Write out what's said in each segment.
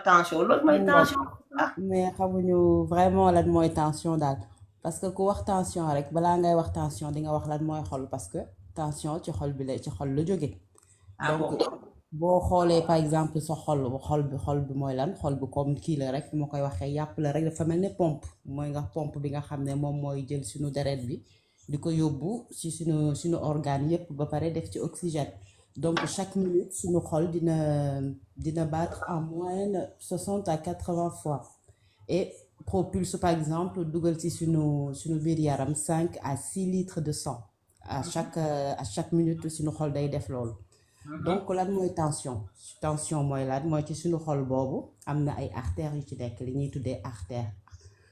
tension loolu mooy xam nga tension. Ah, mais xamuñu vraiment lan mooy tension daal parce que ku wax tension rek balaa ngay wax tension di nga wax lan mooy xol parce que tension ci xol bi la ci xol la jóge ah donc bon. boo xoolee par exemple sa xol bi mooy lan xol bi comme kii la rek moo koy waxee yàpp la rek dafa mel ne pompe mooy nga pompe bi nga xam ne moom mooy jël suñu deret bi di ko yóbbu ci suñu organe yépp ba pare def ci oxygène donc chaque minute suñu xol dina battre en moyenne 60 à 80 fois et propulse par exemple dugal ci suñu biir yaram 5 à 6 litres de sang à chaque minute suñu xol day def loolu donc lan mooy tension mooy lan mooy ci suñu xol boobu am na ay artères yu ci nekk li ñuy tuddee artère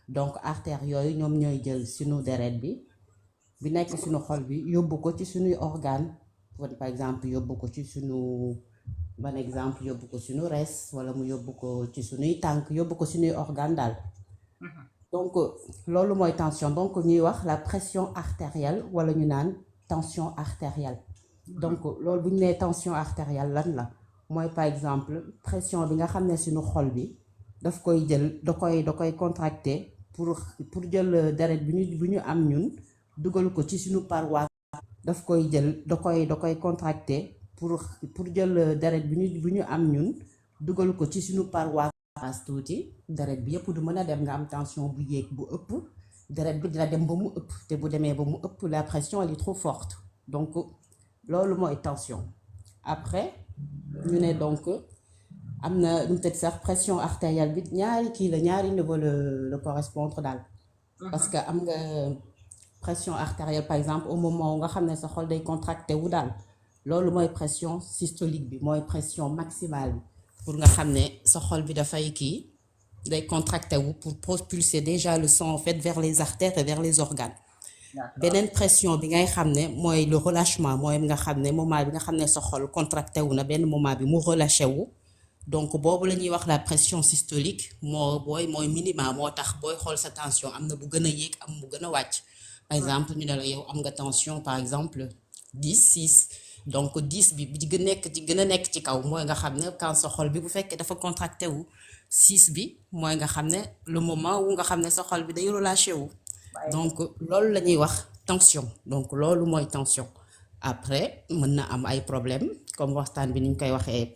donc artères yooyu ñoom ñooy jël suñu deret bi nekk suñu xol bi yóbbu ko ci suñuy organe par exemple yóbbu ko ci suñu ban exemple yóbbu ko suñu res wala mu yóbbu ko ci suñuy tànk yóbbu ko suñuy organe daal donc loolu mooy tension donc ñuy wax la pression artérielle wala ñu naan tension artérielle donc loolu bu ñu nee tension artérielle lan la mooy par exemple pression bi nga xam ne suñu xol bi daf koy jël da koy contracter pour jël deret bi ñu am ñun dugal ko ci suñu paroi daf koy jël da koy contracter pour jël deret bi ñu am ñun dugal ko ci suñu paroi tuuti deret bi yëpp du mën a dem nga am tension bu yéeg bu ëpp deret bi dina dem ba mu ëpp te bu demee ba mu ëpp la pression elle est trop forte donc loolu mooy tension après ñu ne donc am na lu mu tëdd sax pression artérielle bi ñaari kii la ñaari niveau le correspondre daal parce que am nga pression artérielle par exemple au moment où nga xam ne sa xol day contracté wu daal loolu mooy pression systolique bi mooy pression maximale bi pour nga xam ne sa xol bi dafay kii day contracté wu pour propulser déjà le sang en fait vers les artères et vers les organes D'accord. beneen pression bi ngay xam ne mooy le relâchement mooy nga xam ne moment bi nga xam ne sa xol contracté wu na benn moment bi mu relâché wu donc boobu la ñuy wax la pression systolique mooy minima moo tax booy xool sa tension am na bu gën a yéeg am bu gën a wàcc par exemple ñu ne la yow am nga tension par exemple 10/6 donc 10 bi ci gën a nekk ci kaw mooy nga xam ne quand sa xol bi bu fekkee dafa contracté wu 6 bi mooy nga xam ne le moment wu nga xam ne sa xol bi day relâché wu donc loolu la ñuy wax tension donc loolu mooy tension après mën na am ay problème comme waxtaan bi ni ñu koy waxee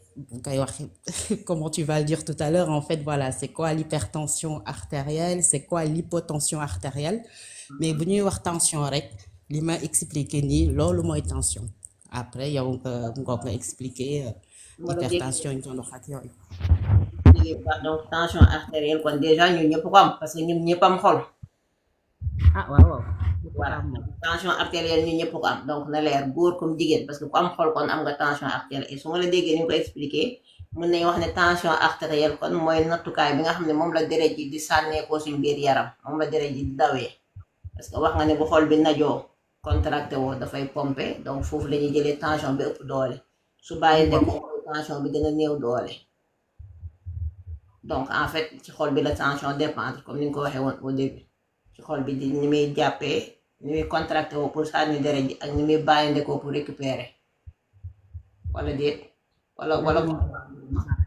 comment tu vas le dire tout à l'heure en fait voilà c'est quoi l'hypertension artérielle c'est quoi l'hypotension artérielle mais bu ñuy wax tension rek li ma expliqué nii loolu mooy tension après yow nga expliqué ma la dégg hypertension ñu doon wax ak yooyu. donc tension artérielle kon déjà ñun ñëpp ko am parce que ñun ñëpp am xol. ah waaw waaw. Voilà tension artérielle ñun ñëpp ko am donc na leer góor comme jigéen parce que ku am xol kon am nga tension artérielle et su ma la déggee ni nga ko expliqué mën nañu wax ne tension artérielle kon mooy nattukaay bi nga xam ne moom la deret ji di sànneekoo suñ biir yaram moom la deret ji di dawee parce que wax nga ne bu xol bi najoo contracté woo dafay pomper donc foofu la ñuy jëlee tension bi ëpp doole su bàyyi dem tension bi gën a néew doole donc en fait ci xol bi la tension dépendre comme ni nga ko waxee woon au début ci xol bi di ni muy jàppee ni muy contracté woo pour sànni deret ji ak ni muy bàyyindekoo pour récupérer wala déet wala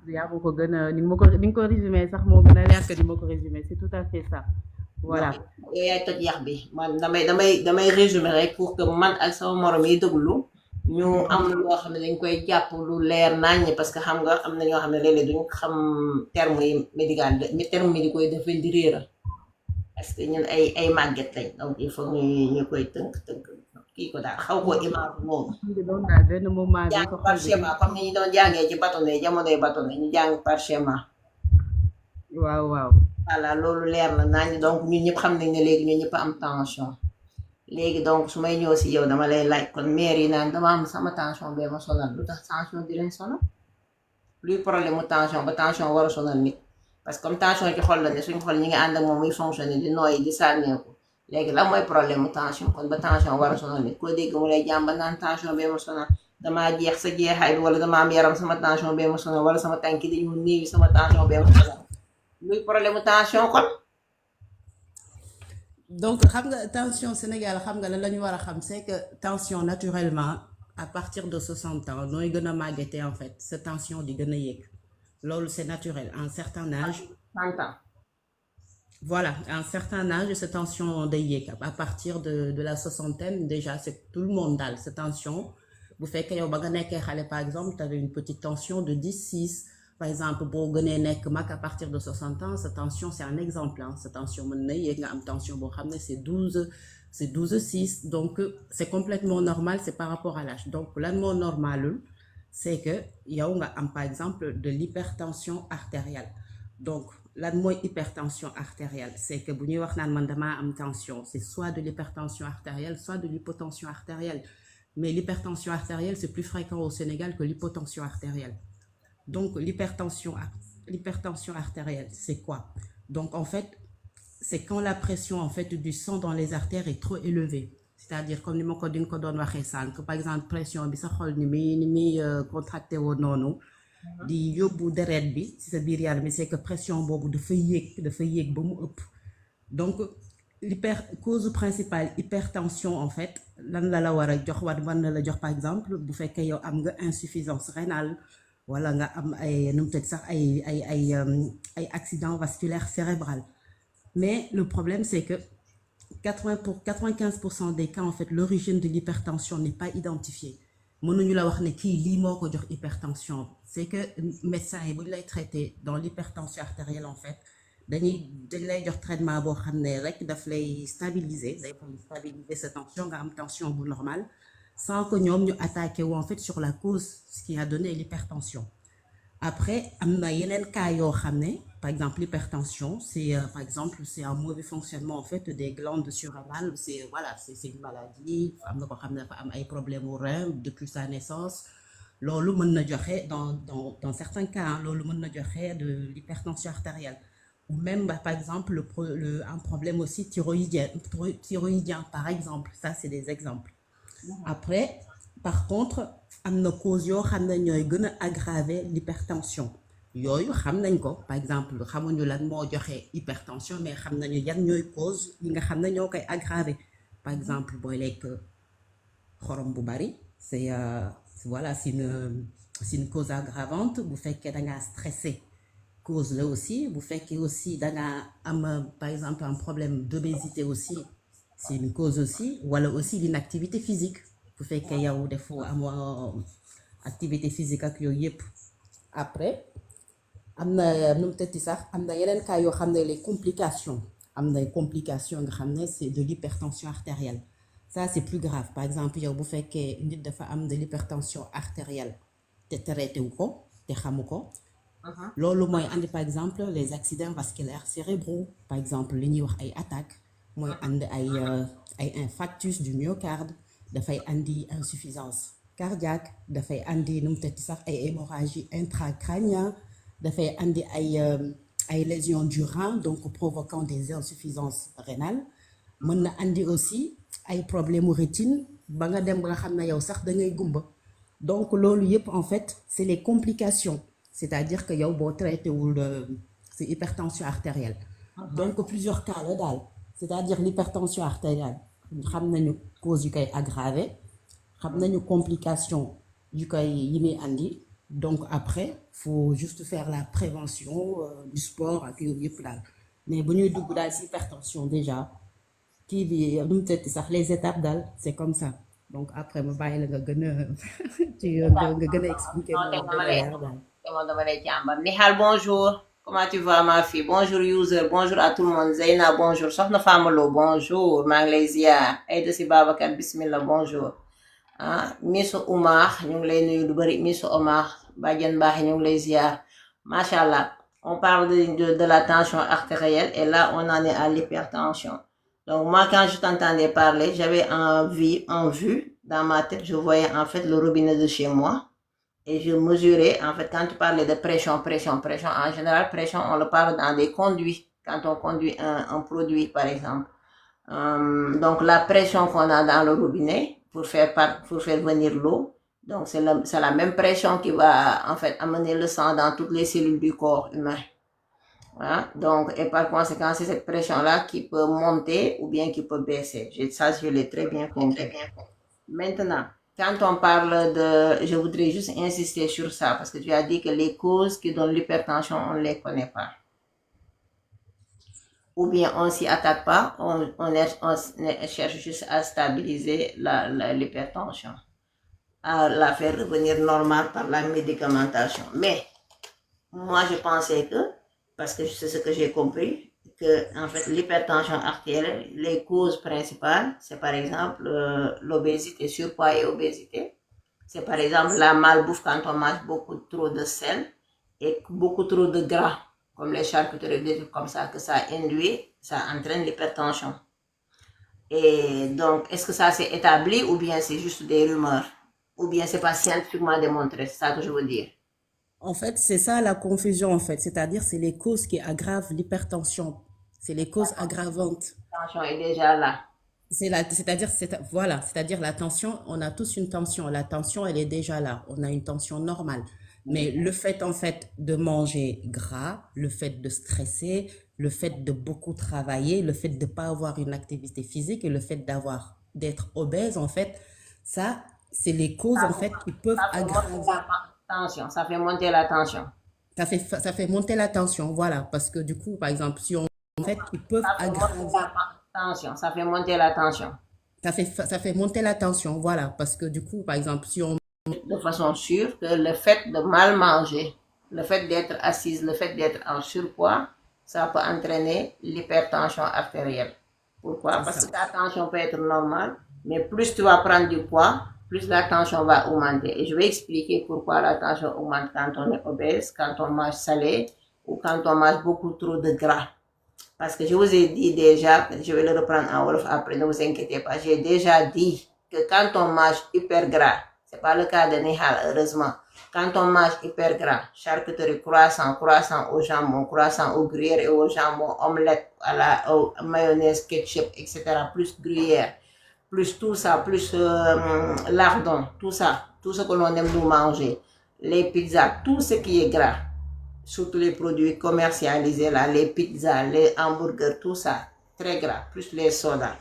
yaa ko gën a ni nga ko résumé sax moo gën a leer que ni ma ko résumé c'est tout à fait ça voilà. yow yaay toj yax bi man damay résumé rek pour que man ak sama morom yi déglu ñu am loo xam ne dañ koy jàpp lu leer naññ parce que xam nga am na ñoo xam ne léeg-léeg duñ xam terme yi médical terme médicaux yi daf leen di réeral parce que ñun ay màgget lañ donc il faut ñu koy tënk kii ko daal xaw ko image moom jàng par schéma comme ni ñu doon jàngee ci bâtonnet jamonoy bâtonnet ñu jàng par schéma. waaw voilà loolu leer na nañ donc ñun ñëpp xam nañ ne léegi ñun ñëpp am tension léegi donc su may ñëw si yow dama lay laaj kon maire yi naan dama am sama tension bee ma sonal lu tax tension di leen sonal luy problème mu tension ba tension war a sonal nit parce que comme tension ci xol la ne suñu xol ñi ngi ànd ak moom muy fonctionner di nooyi di sànneeku léegi lan mooy problème mu tension kon ba tension war a sonal nit koo dégg mu lay jàmba naan tension bee ma sonal damaa jeex sa jeexaay bi wala dama am yaram sama tension bee ma sonal wala sama tànki dañu néewi sama tension bee ma sonal luy problème mu tension kon. donc xam nga tension Sénégal xam nga la ñu war a xam c'est que tension naturellement à partir de 60 ans nooy gën a màggetee en fait sa tension di gën a yéeg loolu c'est naturel à un certain âge. 30 ans. Voilà, à un certain âge, cette tension day yéeg à partir de la soixantaine déjà c'est tout le monde daal cette tension bu fekkee yow ba nga nekkee xale par exemple tu avais une petite tension de 10,6 par exemple boo gënee nekk mag à partir de 60 ans sa tension c'est un exemple hein sa tension mën na yéeg nga am tension boo xam ne c'est 12,6 donc c'est complètement normal c'est par rapport à l'âge donc lan moo normalul c'est que yow nga am par exemple de l'hypertension artérielle donc lan mooy hypertension artérielle c'est que bu ñuy wax naan man damaa am tension c'est soit de l'hypertension artérielle soit de l'hypotension artérielle mais l'hypertension artérielle c'est plus fréquent au Sénégal que l'hypotension artérielle donc l'hypertension artérielle c'est quoi donc en fait c'est quand la pression en fait du sang dans les artères est trop élevée c'est-à-dire comme ni ma ko dinga ko doon waxee sànq par exemple pression bi sa xol ni muy contracté woon noonu di yóbbu deret bi ci sa biir yaram bi c'est que pression boobu dafa yéeg ba mu ëpp donc cause principale hypertension en fait lan la war a jox war na la jox par exemple bu fekkee yow am nga insuffisance rénale wala nga am ay nu mu tëdd sax ay accident vasculaire cérébral mais le problème c'est que 95% des cas en fait l'origine de l'hypertension n'est pas identifiée mënuñu la wax ne kii lii moo ko jox hypertension c'est que médecin yi bu ñu lay traiter dans l'hypertension artérielle en fait dañ lay jox traitement boo xam ne rek daf lay stabiliser sa tension nga am tension bu normale sans que ñoom ñu attaqué wu en fait sur la cause ce qui a donné l'hypertension après am na yeneen cas yoo xam ne par exemple l'hypertension c'est par exemple c'est un mauvais fonctionnement en fait des glandes surrénales c'est une maladie am na ko xam ne dafa am ay problèmes au rein depuis sa naissance loolu mën na joxe dans certains cas loolu mën na joxe de l'hypertension artérielle ou même par exemple un problème aussi thyroïdien par exemple ça c'est des exemples après par contre am na cause yoo xam ne ñooy gën a aggraver l'hypertension yooyu xam nañ ko par exemple xamuñu lan moo joxe hypertension mais xam nañu yan ñooy cause yi nga xam ne ñoo koy aggraver par exemple booy lekk xorom bu bari c'est une cause aggravante bu fekkee dangaa stressé cause là aussi bu fekkee aussi dangaa am par exemple un problème d'obésité aussi c'est une cause aussi wala aussi l'inactivité physique bu fekkee yow defoo amoo activité physique ak yooyu yëpp après am na nu mu tëtti sax am na yeneen cas yoo xam ne les complications am na complications nga xam ne c'est de l'hypertension artérielle ça c'est plus grave par exemple yow bu fekkee nit dafa am de l'hypertension artérielle te traité wu ko te xamu ko loolu mooy andi par exemple les accidents vasculaires cérébraux par exemple li ñuy wax ay attaques mooy andi ay infarctus du myocarde dafay andi insuffisance cardiaque dafay andi nu mu tëtti sax ay hémorragie intracrânienne dafay andi ay lésions du rein donc provoquant des insuffisances rénales mën na andi aussi ay problèmes rétine ba nga dem ba nga xam ne yow sax da ngay gumba donc loolu yëpp en fait c'est les complications c'est-à-dire que yow boo traité wul c'est hypertension artérielle donc plusieurs cas la daal c'est-à-dire l'hypertension artérielle xam nañu cause yu koy aggraver xam nañu complication yi muy andi donc après faut juste faire la prévention du sport ak yooyu yëpp daal mais bu ñuy dugg daal ci hypertension déjà kii bi nu mu tëdd sax les étapes daal c'est comme ça donc après ma bàyyi la nga gën a nga gën a expliquer moom dama lay jàmbar Nihal bonjour comment tu vas ma fille bonjour user bonjour à tout le monde Zeyna bonjour Soxna Famalo bonjour maa ngi lay ziar Aïda Si Babacar bismillah bonjour Misso Oumar ñu ngi lay nuyu lu bari Misso Omar Badiane Baax ñu ngi lay ziar machallah on parle de la tension artérielle et là on en est à l'hypertension donc moi quand je t'entendais parler j'avais en vue dans ma tête je voyais en fait le robinet de chez moi et je mesurais en fait quand tu parlais de pression en général pression on le parle dans des conduits quand on conduit un produit par exemple donc la pression qu'on a dans le robinet pour faire venir l'eau donc c'est la même pression qui va en fait amener le sang dans toutes les cellules du corps humain voilà donc et par conséquent c'est cette pression là qui peut monter ou bien qui peut baisser ça je l'ai très bien compris maintenant quand on parle de... Je voudrais juste insister sur ça, parce que tu as dit que les causes qui donnent l'hypertension, on ne les connaît pas. Ou bien on ne s'y attaque pas, on cherche juste à stabiliser l'hypertension, à la faire revenir normale par la médicamentation. Mais moi, je pensais que, parce que c'est ce que j'ai compris, que en fait l'hypertension artérielle, les causes principales, c'est par exemple l'obésité, surpoids et obésité. C'est par exemple la malbouffe quand on mange beaucoup trop de sel et beaucoup trop de gras, comme les charcuteries, des trucs comme ça, que ça induit, ça entraîne l'hypertension. Et donc, est-ce que ça c'est établi ou bien c'est juste des rumeurs? Ou bien c'est pas scientifiquement démontré, c'est ça que je veux dire. En fait, c'est ça la confusion, en fait. C'est-à-dire, c'est les causes qui aggravent l'hypertension. C'est les causes aggravantes. La tension est déjà là. Voilà, c'est-à-dire la tension, on a tous une tension. La tension, elle est déjà là. On a une tension normale. Mais le fait, en fait, de manger gras, le fait de stresser, le fait de beaucoup travailler, le fait de ne pas avoir une activité physique et le fait d'être obèse, en fait, ça, c'est les causes, en fait, qui peuvent Ça fait monter aggraver. la tension, ça fait monter la tension. Ça fait monter la tension, voilà. Parce que du coup, par exemple, si on, en fait, ils peuvent Ça fait monter aggraver. la tension, ça fait monter la tension. Ça fait monter la tension, voilà. Parce que du coup, par exemple, si on... De façon sûre que le fait de mal manger, le fait d'être assise, le fait d'être en surpoids, ça peut entraîner l'hypertension artérielle. Pourquoi? C'est Parce ça. que ta tension peut être normale, mais plus tu vas prendre du poids, plus la tension va augmenter. Et je vais expliquer pourquoi la tension augmente quand on est obèse, quand on mange salé ou quand on mange beaucoup trop de gras. Parce que je vous ai dit déjà, je vais le reprendre en Wolof après, ne vous inquiétez pas, j'ai déjà dit que quand on mange hyper gras, c'est pas le cas de Nihal, heureusement, quand on mange hyper gras, charcuterie, croissant au jambon, croissant au gruyère et au jambon, omelette au mayonnaise, ketchup, etc., plus gruyère, plus tout ça, plus lardon, tout ça, tout ce que l'on aime nous manger, les pizzas, tout ce qui est gras, surtout les produits commercialisés, là, les pizzas, les hamburgers, tout ça, très gras, plus les sodas.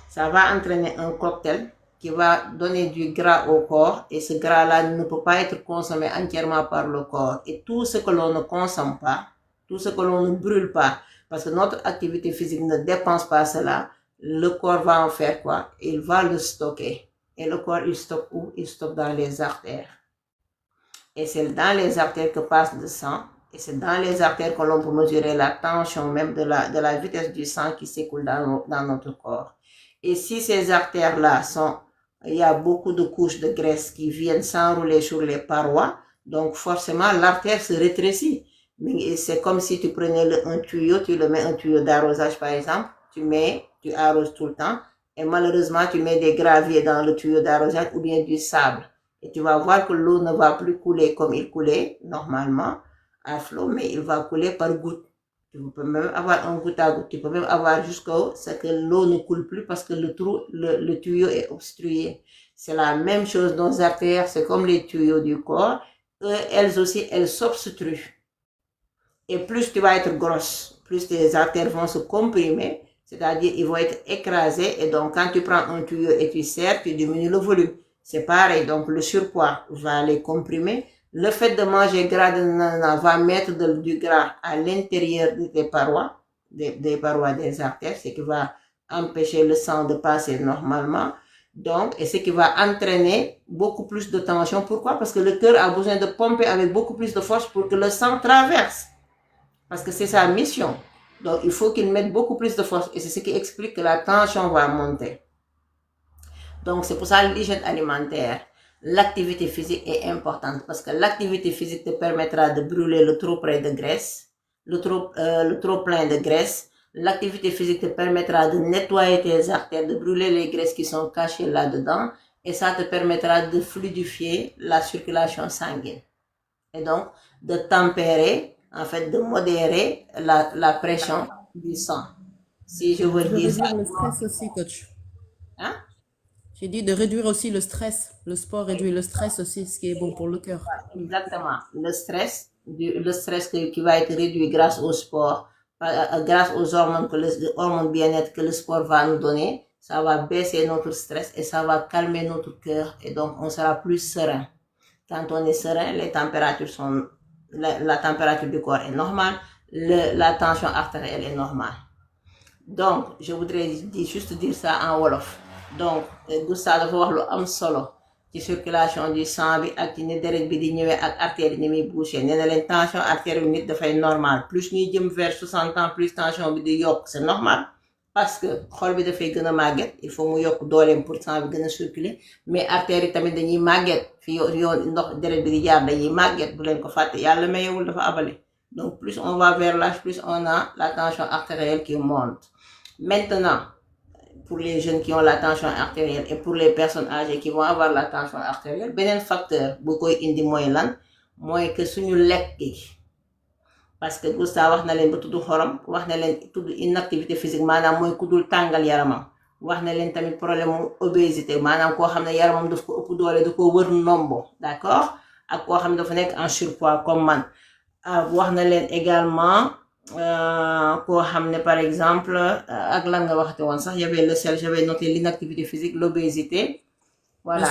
Ça va entraîner un cocktail qui va donner du gras au corps et ce gras-là ne peut pas être consommé entièrement par le corps. Et tout ce que l'on ne consomme pas, tout ce que l'on ne brûle pas, parce que notre activité physique ne dépense pas cela, le corps va en faire quoi? Il va le stocker. Et le corps, il stocke où? Il stocke dans les artères. Et c'est dans les artères que passe le sang. Et c'est dans les artères que l'on peut mesurer la tension même de la vitesse du sang qui s'écoule dans notre corps. Et si ces artères-là il y a beaucoup de couches de graisse qui viennent s'enrouler sur les parois, donc forcément l'artère se rétrécit. Mais c'est comme si tu prenais un tuyau, tu le mets un tuyau d'arrosage par exemple, tu arroses tout le temps, et malheureusement tu mets des graviers dans le tuyau d'arrosage ou bien du sable. Et tu vas voir que l'eau ne va plus couler comme il coulait normalement à flot, mais il va couler par goutte. Tu peux même avoir un goutte à goutte. Tu peux même avoir jusqu'au ce que l'eau ne coule plus parce que le tuyau est obstrué. C'est la même chose dans les artères, c'est comme les tuyaux du corps. Elles aussi, elles s'obstruent. Et plus tu vas être grosse, plus tes artères vont se comprimer, c'est-à-dire ils vont être écrasés. Et donc, quand tu prends un tuyau et tu serres, tu diminues le volume. C'est pareil, donc le surpoids va les comprimer. Le fait de manger gras va mettre du gras à l'intérieur de tes parois, des parois des artères, ce qui va empêcher le sang de passer normalement. Donc, et ce qui va entraîner beaucoup plus de tension. Pourquoi? Parce que le cœur a besoin de pomper avec beaucoup plus de force pour que le sang traverse. Parce que c'est sa mission. Donc, il faut qu'il mette beaucoup plus de force. Et c'est ce qui explique que la tension va monter. Donc, c'est pour ça l'hygiène alimentaire, l'activité physique est importante parce que l'activité physique te permettra de brûler le trop plein de graisse, le trop plein de graisse. L'activité physique te permettra de nettoyer tes artères, de brûler les graisses qui sont cachées là-dedans et ça te permettra de fluidifier la circulation sanguine. Et donc, de tempérer, en fait, de modérer la pression du sang. Si je veux De dire ça. réduire le stress aussi, coach. Hein? J'ai dit de réduire aussi le stress. Le sport réduit le stress aussi, ce qui est bon pour le cœur. Exactement. Le stress qui va être réduit grâce au sport, grâce aux hormones, hormones bien-être que le sport va nous donner, ça va baisser notre stress et ça va calmer notre cœur et donc on sera plus serein. Quand on est serein, les températures sont, la température du corps est normale, la tension artérielle est normale. Donc je voudrais juste dire ça en wolof. Donc Gustave dafa wax lu am solo ci circulation du sang bi ak ci ni deret bi di ñëwee ak artère yi ni muy bouché nee na leen tension artère bi nit dafay normal plus ñuy jëm vers 60 ans plus tension bi di yokk c'est normal parce que xol bi dafay gën a màgget il faut mu yokk dooleem pour sang bi gën a circuler mais artère yi tamit dañuy màgget fi yoon ndox deret bi di jaar dañuy màgget bu leen ko fàtte yàlla mayewul dafa abale donc plus on va vers l'âge plus on a la tension artérielle qui monte. Maintenant, pour les jeunes qui ont la tension artérielle et pour les personnes âgées qui vont avoir la tension artérielle, beneen facteur bu koy indi mooy lan mooy que suñu lekk gi parce que Gustave wax na leen ba tudd xorom wax na leen tudd inactivité physique maanaam mooy ku dul tàngal yaramam wax na leen tamit problème mu obésité maanaam koo xam ne yaramam daf ko ëpp doole da ko wër ndombo d'accord ak koo xam ne dafa nekk en surpoids comme man wax na leen également koo xam ne par exemple ak lan nga waxte woon sax y'avait le sel j'avais noté l'inactivité physique l'obésité voilà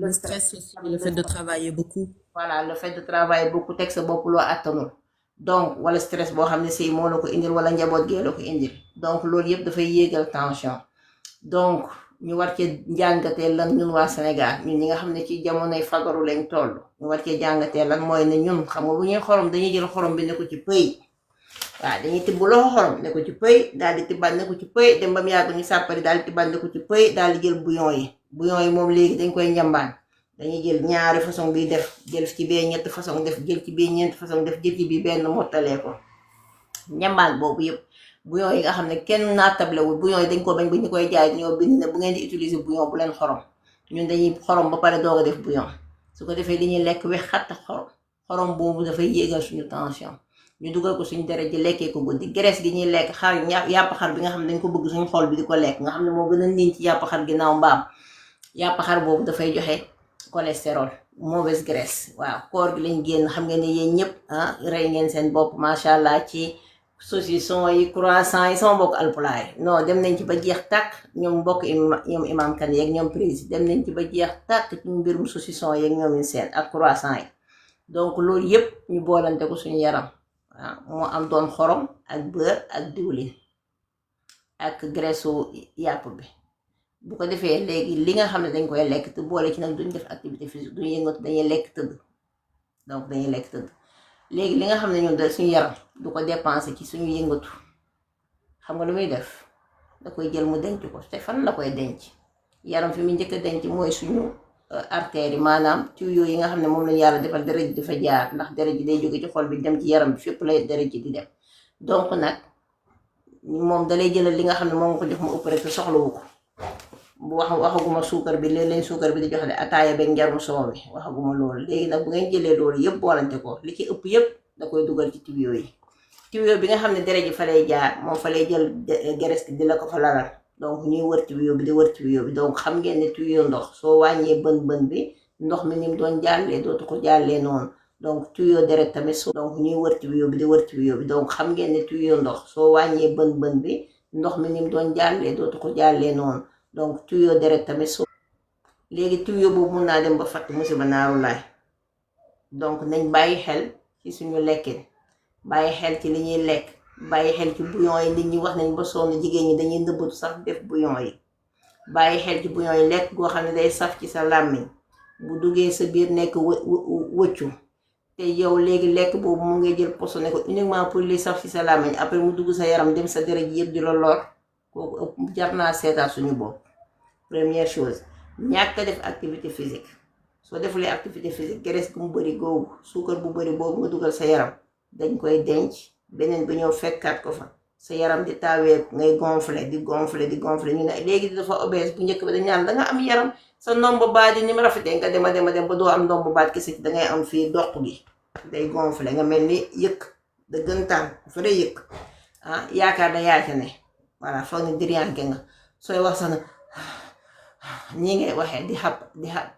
le stress aussi le fait de travailler beaucoup voilà le fait de travailler beaucoup teg sa bopp loo attanul donc wala stress boo xam ne sëy moo la ko indil wala njaboot gee la ko indil donc loolu yëpp dafay yéegal tension donc ñu war cee jàngatee lan ñun waa Sénégal ñun ñi nga xam ne ci jamonoy fagaru lañ toll ñu war cee jàngatee lan mooy ne ñun xam nga bu ñuy xorom dañuy jël xorom bi ne ko ci pëy waaw dañuy tibb loxo xorom ne ko ci pëy daal di tibbaat ne ko ci pëy dem ba mu yàgg ñu sàppari daal di tibbaat ne ko ci pëy daal di jël bouillon yi moom léegi dañ koy njambaan dañuy jël ñaari façon bi def jël ci bee ñetti façon def jël ci bii ñeenti façon def jël ci bii benn mottalee ko njambaan boobu yëpp bouillon yi nga xam ne kenn naatablewul bouillon yi dañ ko bañ ba ñu koy jaay ñoo bind ne bu ngeen di utiliser bouillon bu leen xorom ñun dañuy xorom ba pare doog a def bouillon su ko defee li ñuy lekk wex xatt xorom boobu dafay yéegal suñu tension ñu dugal ko suñu deret ji lekkee ko guddi graisse gi ñuy lekk xar yàpp xar bi nga xam ne dañ ko bëgg suñu xol bi di ko lekk nga xam ne moo gën a niin ci yàpp xar ginnaaw mbaam yàpp xar boobu dafay joxe cholestérol mauvaise graisse waaw koor gi lañ génn xam ngeen ne yéen ñëpp rey ngeen seen bopp macha allah ci saucisson yi croissant yi sama mbokk alpulaar yi non dem nañ ci ba jeex tàkk ñoom mbokk ñoom imam kan yeeg ñoom président dem nañ ci ba jeex tàkk ci mbirum saucisson yeeg ñoom seen ak croissant yi donc loolu yëpp ñu boolante ko suñu yaram waaw moo am doon xorom ak beurre ak diwlin ak graisse yàpp bi bu ko defee léegi li nga xam ne dañ koy lekk te boole ci nag duñ def activité physique duñ yëngatu dañuy lekk tëdd donc dañuy lekk tëdd léegi li nga xam ne ñun da suñu yaram du ko dépenser ci suñu yëngatu xam nga lu muy def da koy jël mu denc ko te fan la koy denc yaram fi mu njëkk a denc mooy suñu artères yi maanaam tuyaux yi nga xam ne moom lañu yàlla defal deret ji dafa jaar ndax deret ji day jóge ci xol bi dem ci yaram bi fépp lay deret ji di dem donc nag moom dalay jëlal li nga xam ne moom nga ko jox mu ëpp rek te soxlawu ko bu waxaguma suukar bi leen suukar bi di jox de ataaya beeg njarum soow bi waxaguma loolu léegi nag bu ngeen jëlee loolu yëpp boolante ko li ci ëpp yëpp da koy dugal ci tuyaux yi tuyau bi nga xam ne deret ji fa lay jaar moom fa lay jël graisse di la ko fa lalal donc ñuy wër tuyau bi di wër tuyau bi donc xam ngeen ne tuyau ndox soo wàññee bën bi ndox mi ni mu doon jàllee dootu ko jàllee noonu donc tuyau deret tamit donc ñuy wër tuyau bi di wër tuyau bi donc xam ngeen ne tuyau ndox soo wàññee bën bi ndox mi ni mu doon jàllee dootu ko jàllee noonu donc tuyau deret tamit soo léegi tuyau boobu mun naa dem ba fatt musiba naaru laay donc nañ bàyyi xel ci suñu lekkin bàyyi xel ci li ñuy lekk bàyyi xel ci bouillon yi nit ñi wax nañ ba sonn jigéen ñi dañuy nëbbatu sax def bouillon yi bàyyi xel ci bouillon yi lekk goo xam ne day saf ci sa làmmiñ bu duggee sa biir nekk wëccu te yow léegi lekk boobu mu ngay jël posone ko uniquement pour li saf ci sa làmmiñ après mu dugg sa yaram dem sa deret ji yëpp di la lor kooku ëpp jar naa seetaat suñu bopp première chose ñàkk a def activité physique soo defulee activité physique graisse gu mu bëri googu suukar bu bëri boobu nga dugal sa yaram dañ koy denc beneen bi ñëw fekkaat ko fa sa yaram di taawee ngay gonfler di gonfler ñu ne léegi dafa obèse bu njëkk ba dañ naan danga am yaram sa ndomb baat yi ni mu rafetee nga dem ba doo am ndomb baat kese ci dangay am fii doq gi day gonfler nga mel ni yëkk dëggantaan fa day yëkk yaakaar da yaaka ne voilà foog ni diriyanke nga sooy wax sax na ñii ngay waxee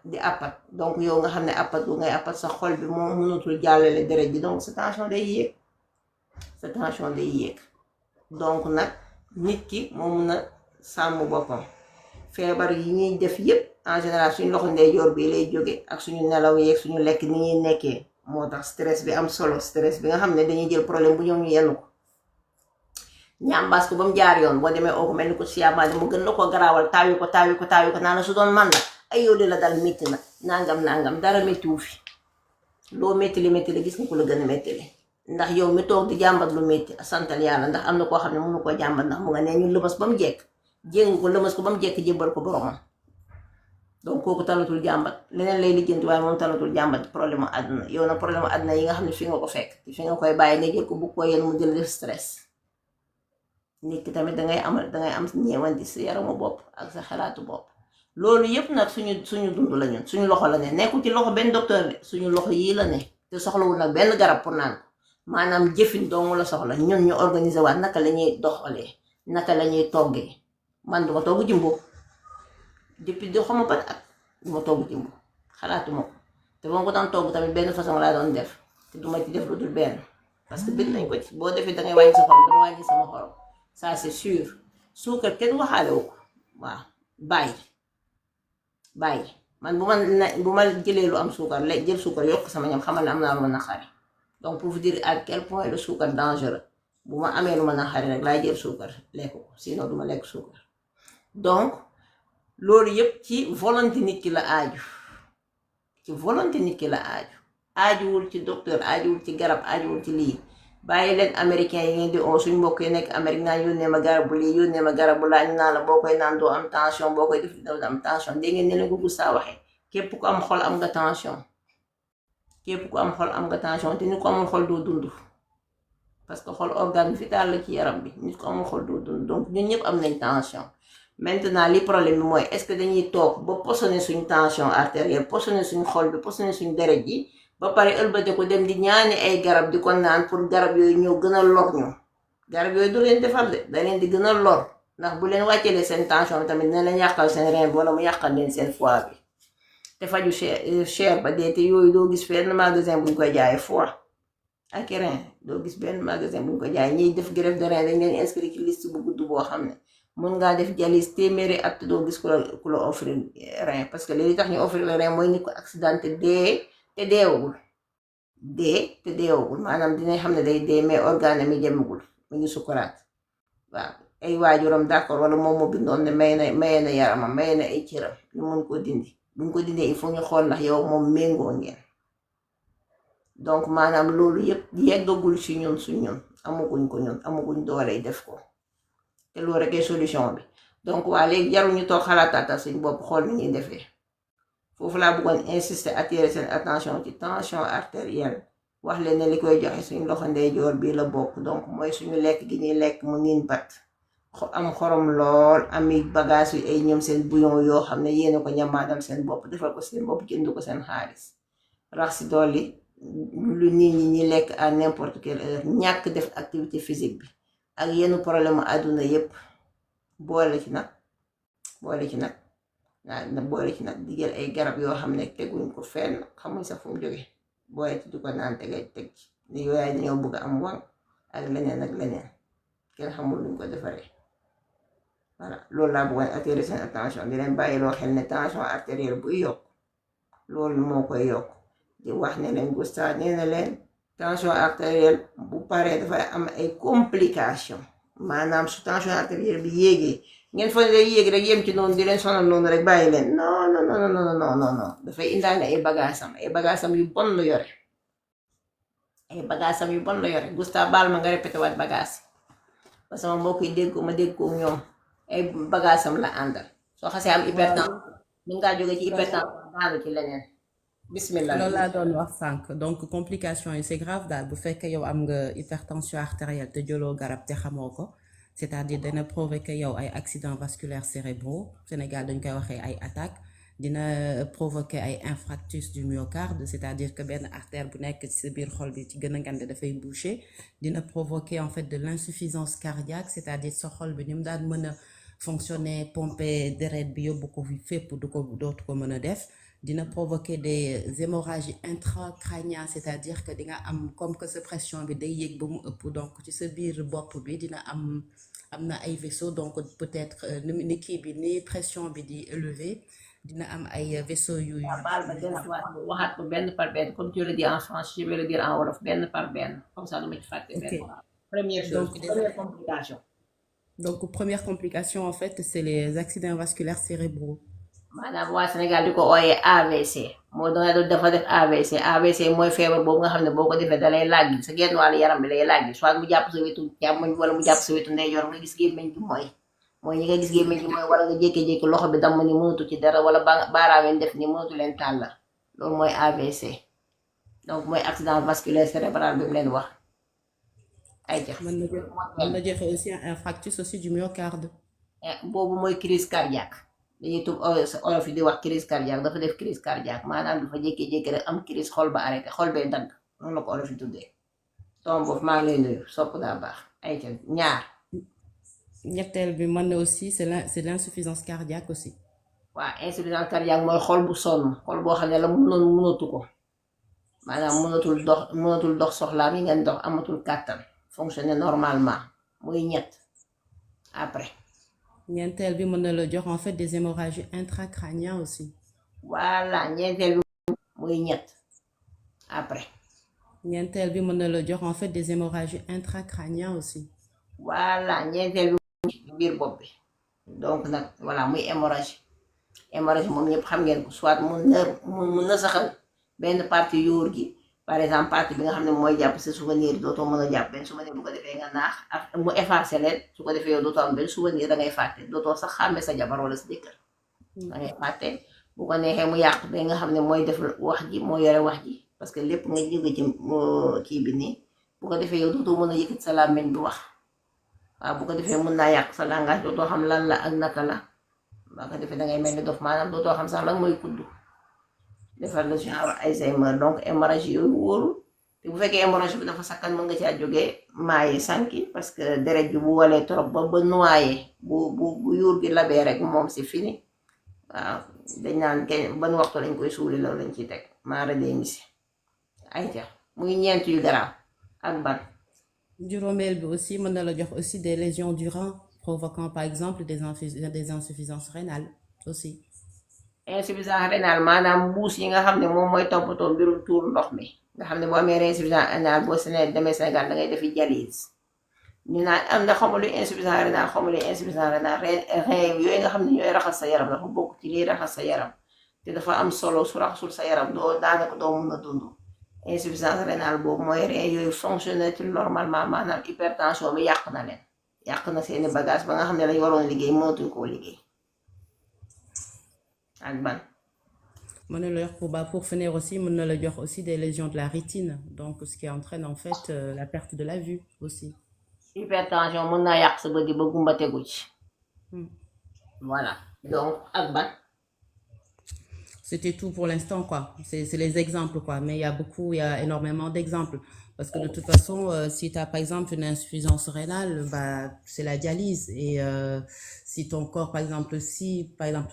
di appat donc yow nga xam ne appat bu ngay appat sa xol bi moo mënatul jàllale deret ji donc sa tension day yéeg donc nag nit ki moo mun a sàmm boppam feebar yi ñuy def yépp en général suñu loxo ndeyjoor bi lay jóge ak suñu nelaw yeeg suñu lekk ni ñuy nekkee moo tax stress bi am solo stress bi nga xam ne dañuy jël problème bu ñëw ñu yenn ko ñambaas ko ba mu jaar yoon boo demee oo ko mel ni ko siyaamaade mu gën la ko garaawal taawi ko naa na su doon man la ay yow di la dal métti na nangam dara méttiwu fi loo métti li gis nga ko la gën a métti li ndax yow mi toog di jàmbat lu métti santal yàlla ndax am na koo xam ne mënu koo jàmbat ndax mu nga nee ñu lëmas ba mu jekk jéngu ko lëmas ko ba mu jekk jébbal ko boromam donc kooku talatul jàmbat leneen lay lijjanti waaye moom talatul jàmbat problème àdduna yow na problème àdduna yi nga xam ne fi nga ko fekk fi nga koy bàyyi nga jël ko bu ko yéen mu jël def stress nit ki tamit dangay am ñeewanti sa yaramu bopp ak sa xalaatu bopp loolu yépp nag suñu dund la ñun suñu loxo la ne nekkul ci loxo benn docteur de suñu loxo yii la ne te soxlawul nag benn garab pour naan ko maanaam jëfin doomu la soxla ñun ñu organiser waat naka la ñuy doxalee naka la ñuy toggee man duma togg jimbo depuis de xama ban at duma togg jimbo xalaatuma ko te ba ma ko daan togg tamit benn façon laa doon def te duma ci def lu dul benn parce que bind nañ ko ci boo defee dangay wàññi sa xorom dama wàññi sama xorom ça c'est sûr suukar kenn waxaale wu ko waaw bàyyi man bu ma jëlee lu am suukar jël suukar yokk sama ñam xamal ne am naa lu ma naqari donc pour vous dire à quel point le suukar dangereux bu ma amee lu ma naqari rek laay jël suukar lekk ko sinon duma lekk suukar donc loolu yépp ci volonté nit ki la aaju ci volonté nit ki la aajuwul ci docteur aajuwul ci garab aajuwul ci lii bàyyi leen américain yi ngeen di oo suñ mbokk yi nekk Amérique naan yónnee ma garabu lii yónnee ma garabu laa ñu naan la boo koy naan doo am tension boo koy def doo am tension dégg ngeen ne leen ko Gustave waxee képp ku am xol am nga tension képp ku am xol am nga tension te nit ku amul xol doo dund parce que xol organe vital la ci yaram bi nit ku amul xol doo dund donc ñun ñëpp am nañ tension maintenant li problème bi mooy est-ce que dañuy toog ba posone suñ tension artérielle posone suñ xol bi posone suñ deret ji ba pare ëlbate ko dem di ñaani ay garab di ko naan pour garab yooyu ñëw gën a lor ñu garab yooyu du leen defar de da leen di gën a lor ndax bu leen wàccelee seen tension bi tamit dina leen yàqal seen rein bi wala mu yàqal leen seen foie bi te faju cher ba dee te yooyu doo gis benn magasin buñ koy jaayee foie ak rein doo gis benn magasin buñ koy jaayee ñiy def greffe de rein dañ leen inscrit ci liste bu gudd boo xam ne mën ngaa def dialyse téeméeri at doo gis ku la offrir rein parce que léegi tax ñu offrir le rein mooy nit ko accidenté dee te deewagul maanaam dinañ xam ne day dee mais organe mi demagul mu ngi sukuraat waaw ay waajuram d'accord wala moom moo bindoon ne maye na yaramam maye na ay cëram ñu mën koo dindi buñ ko dindee il faut ñu xool ndax yow moom méngoo ngeen donc maanaam loolu yépp yeggagul ci ñun amaguñ ko ñun amaguñ doole def ko te loolu rekk solution bi donc waa léegi jaruñu toog xalaataatal suñ bopp xool ni ñuy defee foofu laa bëggoon insister attirer seen attention ci tension artérielle wax leen ne li koy joxe suñu loxo ndeyjoor bii la bokk donc mooy suñu lekk gi ñuy lekk mu niin pat am xorom lool ami bagage yu ay ñoom seen bouillon yoo xam ne yéena ko ñamaadal seen bopp defal ko seen bopp jënd ko seen xaalis rax si dolli lu nit ñi ñi lekk à n'importe quelle heure ñàkk def activité physique bi ak yenn problème àdduna yépp boole ci nag di jël ay garab yoo xam ne teguñ ko fenn xamuñ sax fu mu jóge boole ci di ko naan teg ci ni yooyaay dañoo bëgg am wang ak leneen kenn xamul luñ ko defaree voilà loolu laa bëggoon attirer seen attention di leen bàyyi loo xel ne tension artérielle buy yokk loolu moo koy yokk di wax ne leen Gustave nee na leen tension artérielle bu paree dafay am ay complications maanaam su tension artérielle bi yéegee ngeen fa lay yéeg rek yem ci noonu di leen sonal noonu rek bàyyi leen non dafay indaale ay bagaasam yu bon la yore Gustave baal ma nga répété waat bagaas parce que sama mbokk yi dégg ko ma dégg ko ñoom ay bagaasam la àndal soo xasee am hypertension mën ngaa jóge ci hypertension daanu ci leneen bismillah loolu laa doon wax sànq donc complication yi c'est grave daal bu fekkee yow am nga hypertension artérielle te jëloo garab te xamoo ko c'est-à-dire dina provoquer yow ay accidents vasculaires cérébraux Sénégal dañ koy waxee ay attaques dina provoquer ay infarctus du myocarde c'est-à-dire que benn artère bu nekk ci sa biir xol bi ci gën a ngande dafay boucher dina provoquer en fait de l'insuffisance cardiaque c'est-à-dire sa xol bi ni mu daan mën a fonctionner pomper deret bi yóbbu ko fépp dootu ko mën a def dina provoquer des hémorragies intracrâniennes c'est-à-dire que di nga am comme que sa pression bi day yéeg ba mu ëpp donc ci sa biir bopp bi dina am am na ay vaisseaux donc peut-être ni kii bi ni pression bi di élevé dina am ay vaisseaux waaw baal ma dellusiwaat waxaat ko benn par benn comme tu le dis en français je vais le dire en wolof benn par benn comme ça du ma ci fàtte ok benn. Première chose, donc déjà première complication. donc première complication en fait c'est les accidents vasculaires cérébraux. Maanaam waa Sénégal di ko ooyee AVC moo danga doon dafa def AVC AVC mooy feebar boobu nga xam ne boo ko defee dalay laaj sa genn wàllu yaram bi lay laaj soit mu jàpp sa wetu càmmoñ wala mu jàpp sa wetu ndeyjoor nga gis gémmiñ gi mooy ñi nga gis gémmiñ gi mooy wala nga jékki-jékki loxo bi damm ni mënatu ci dara wala baaraam yi def ni mënatu leen tàll loolu mooy AVC donc mooy accident vasculaire cérébral bi mu leen wax ay jax mën na joxe aussi un infarctus aussi du myocarde. boobu mooy crise cardiaque dañuy tub olof yi di wax crise cardiaque dafa def crise cardiaque maanaam dafa jékki-jékki rek am crise xol ba arrêté xol bee dagg noonu la ko olof yi tuddee tom boobu maa ngi lay nuyu sopp daa baax ay ca ñaar ñetteel bi mën na aussi c'est l'insuffisance cardiaque aussi. waaw insuffisance cardiaque mooy xol bu sonn xol boo xam ne la mënatu ko maanaam mënatul dox soxlaam yi ngeen dox amatul kàttan fonctionner normalement muy ñett après ñeenteel bi mën na la jox en fait des hémorragies intracrâniennes aussi. voilà ñeenteel bi muy ñett après ñeenteel bi mën na la jox en fait des hémorragies intracrâniennes aussi. voilà ñeenteel bi biir bopp bi donc nag voilà muy hémorragie moom ñëpp xam ngeen ko soit mu nasaxal benn partie yóor gi par exemple partie bi nga xam ne mooy jàpp sa souvenir dootoo mën a jàpp benn souvenir bu ko defee nga naax ak mu effacé leen su ko defee yow dootoo am benn souvenir da ngay fàtte dootoo sax xàmme sa jabar wala sa jëkkër da ngay fàtte bu ko neexee mu yàq ba nga xam ne mooy def wax ji moo yore wax ji parce que lépp nga jóge ci kii bi nii bu ko defee yow dootoo mën a yëkkati sa làmmiñ bi wax waaw bu ko defee mën naa yàq sa langage dootoo xam lan la ak naka la boo ko defee dangay mel ni dof maanaam dootoo xam sax lan mooy kudd defar la genre Alzheimer donc hémorragie yooyu wóoru te bu fekkee hémorragie bi dafa sakkan mën nga caa jógee maayi sànki parce que deret ji bu walee trop ba noyé bu yuur gi labee rek moom c'est fini waaw dañ naan kenn ban waxtu lañ koy suuli loolu lañ ciy teg maara day misi ay ca muy ñeent yu garaaw ak ban juróomeel bi aussi mën na la jox aussi des lésions du rein provoquant par exemple des insuffisances rénales aussi. insuffisance rénale maanaam mbuus yi nga xam ne moom mooy toppatoo mbirum tuur ndox mi nga xam ne boo amee insuffisance rénale boo demee Sénégal da ngay defi dialyse ñu naan am na xamulu insuffisance rénale xamulu insuffisance rénale rein yooyu nga xam ne ñooy raxas sa yaram dafa bokk ci liy raxas sa yaram te dafa am solo su raxasul sa yaram doo daanaka doo mun a dund insuffisance rénale boobu mooy rein yooyu fonctionner ci normalement maanaam hypertension bi yàq na seeni bagage ba nga xam ne lañ waroon liggéey mënatuñ koo liggéey ak ban mën na la jox pour finir aussi mën na la jox aussi des lésions de la rétine donc ce qui entraîne en fait la perte de la vue aussi. hypertension mën naa yàq sa bët yi ba gumba tegu ci voilà donc ak ban c'était tout pour l'instant quoi c'est les exemples quoi mais il y a énormément d'exemples parce que de toute façon si tu as par exemple une insuffisance rénale c'est la dialyse et si ton corps par exemple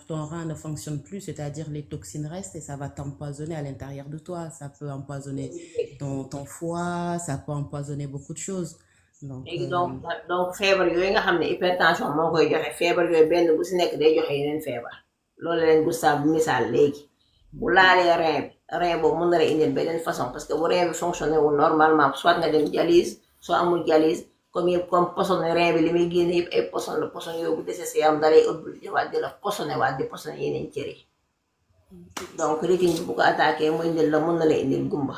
ton rein ne fonctionne plus c'est-à-dire les toxines restent et ça va t'empoisonner à l'intérieur de toi ça peut empoisonner ton foie ça peut empoisonner beaucoup de choses donc feebar yooyu nga xam ne hypertension moo koy joxe feebar yooyu benn bu si nekk day joxe yeneen feebar loolu leen Gustave misaal léegi bu laalee rein boobu mën na la indil beneen façon parce que bu rein bi fonctionné wu normalement soit nga dem dialyse soo amul dialyse comme poson rein bi li muy génne yëpp ay poson yooyu bu desee sa yaram dalay obligé waat di la posone waat di posone yeneen cër yi donc rétine bi bu ko attaqué mu indil la mën na la indil gumba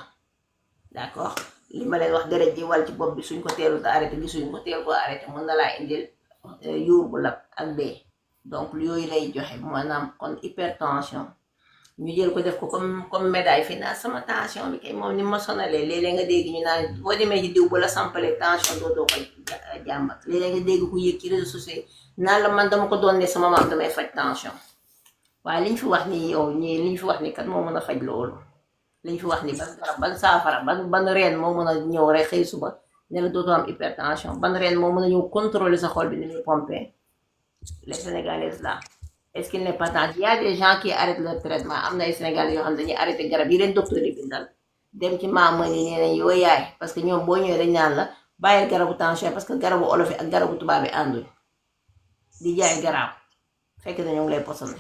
d'accord li ma leen wax deret ji wal ci bopp bi suñ ko teelu ko arrêté gisuñ ko teel ko arrêté mën na laa indil yuur bu lab ak dee donc yooyu lay joxe maanaam kon hypertension ñu jël ko def ko comme médaille fi naa sama tension bi kay moom ni ma sonalee léeg-léeg nga dégg ñu naan boo demee ci diw bu la sampalee tension dootoo koy jàmbat léeg-léeg nga dégg ku yëg ci réseaux sociaux naan la man dama ko doon ne sama maam damay faj tension waaye liñ fi wax ni yow ñii liñ fi wax ni kat moo mën a faj loolu liñ fi wax ni ban garab ban saafara ban reen moo mën a ñëw rek xëy suba ne la dootoo am hypertension ban reen moo mën a ñëw contrôler sa xol bi ni muy pompé les Sénégalaises là est-ce qu'il n'est pas temps il y a des gens qui arrêtent leur traitement am na ay Sénégalais yoo xam ne dañuy arrêté garab yi leen docteur yi bindal dem ci maam yi nee nañ yoo yaay parce que ñoom boo ñëwee dañ naan la bàyyil garabu tension parce que garabu olof yi ak garabu tubaab yi ànduñ di jaay garab fekk na ñoo ngi lay posone.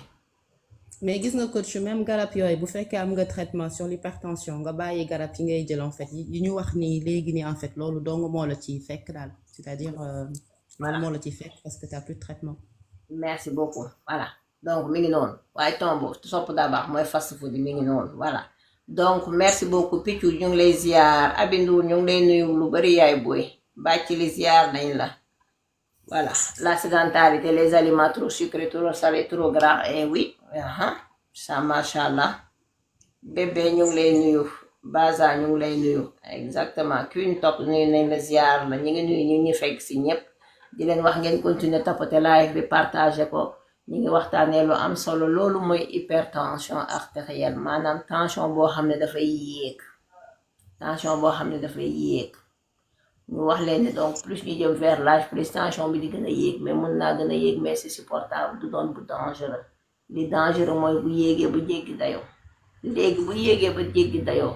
mais gis nga coach même garab yooyu bu fekkee am nga traitement sur l'hypertension nga bàyyi garab yi ngay jël en fait yi ñu wax nii léegi nii en fait loolu dong moo la ciy fekk daal c'est-à-dire loolu moo la ciy fekk parce que t'as plus de traitement. merci beaucoup voilà donc mi ngi noonu waaye tomb sopp daa baax mooy fast food mi ngi noonu voilà donc merci beaucoup Piccu ñu ngi lay ziar Abindu ñu ngi lay nuyu lu bari yaay booy bàcc li ziar nañ la. Voilà, la sédentarité, les aliments trop sucrés, trop salés, trop gras, et oui, ça machallah. Bébé ñu ngi lay nuyu, Baza ñu ngi lay nuyu, exactement. Queen Top nuyu nañ la ziar la ñu ngi nuyu ñu ñi fekk si ñëpp di leen wax ngeen continuer tapoter live bi partager ko ñu ngi waxtaanee lu am solo loolu mooy hypertension artérielle maanaam tension boo xam ne dafay yéeg tension boo xam ne dafay yéeg. ñu wax leen ne donc plus ñu jëm vers l'âge plus tension bi di gën a yéeg mais mun naa gën a yéeg mais c'est supportable du doon bu dangereux li dangereux mooy bu yéegee ba jéggi dayoo léegi bu yéegee ba jéggi dayoo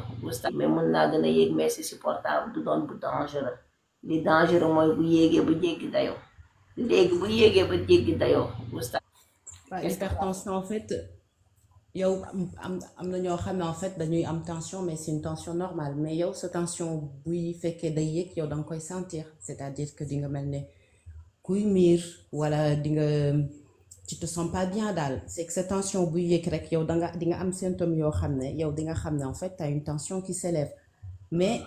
mais mun naa gën a yéeg mais c'est supportable du doon bu dangereux li dangereux mooy bu yéegee ba jéggi dayoo léegi bu yéegee ba jéggi dayoo hypertension en fait yow am na ñoo xam ne en fait dañuy am tension mais c'est une tension normale mais yow sa tension buy fekkee day yéeg yow da nga koy sentir c'est-à-dire que di nga mel ne kuy miir wala di nga tu te sens pas bien daal c'est que sa tension buy yéeg rek yow di nga am symptôme yoo xam ne yow di nga xam ne en fait t'as une tension qui s'élève mais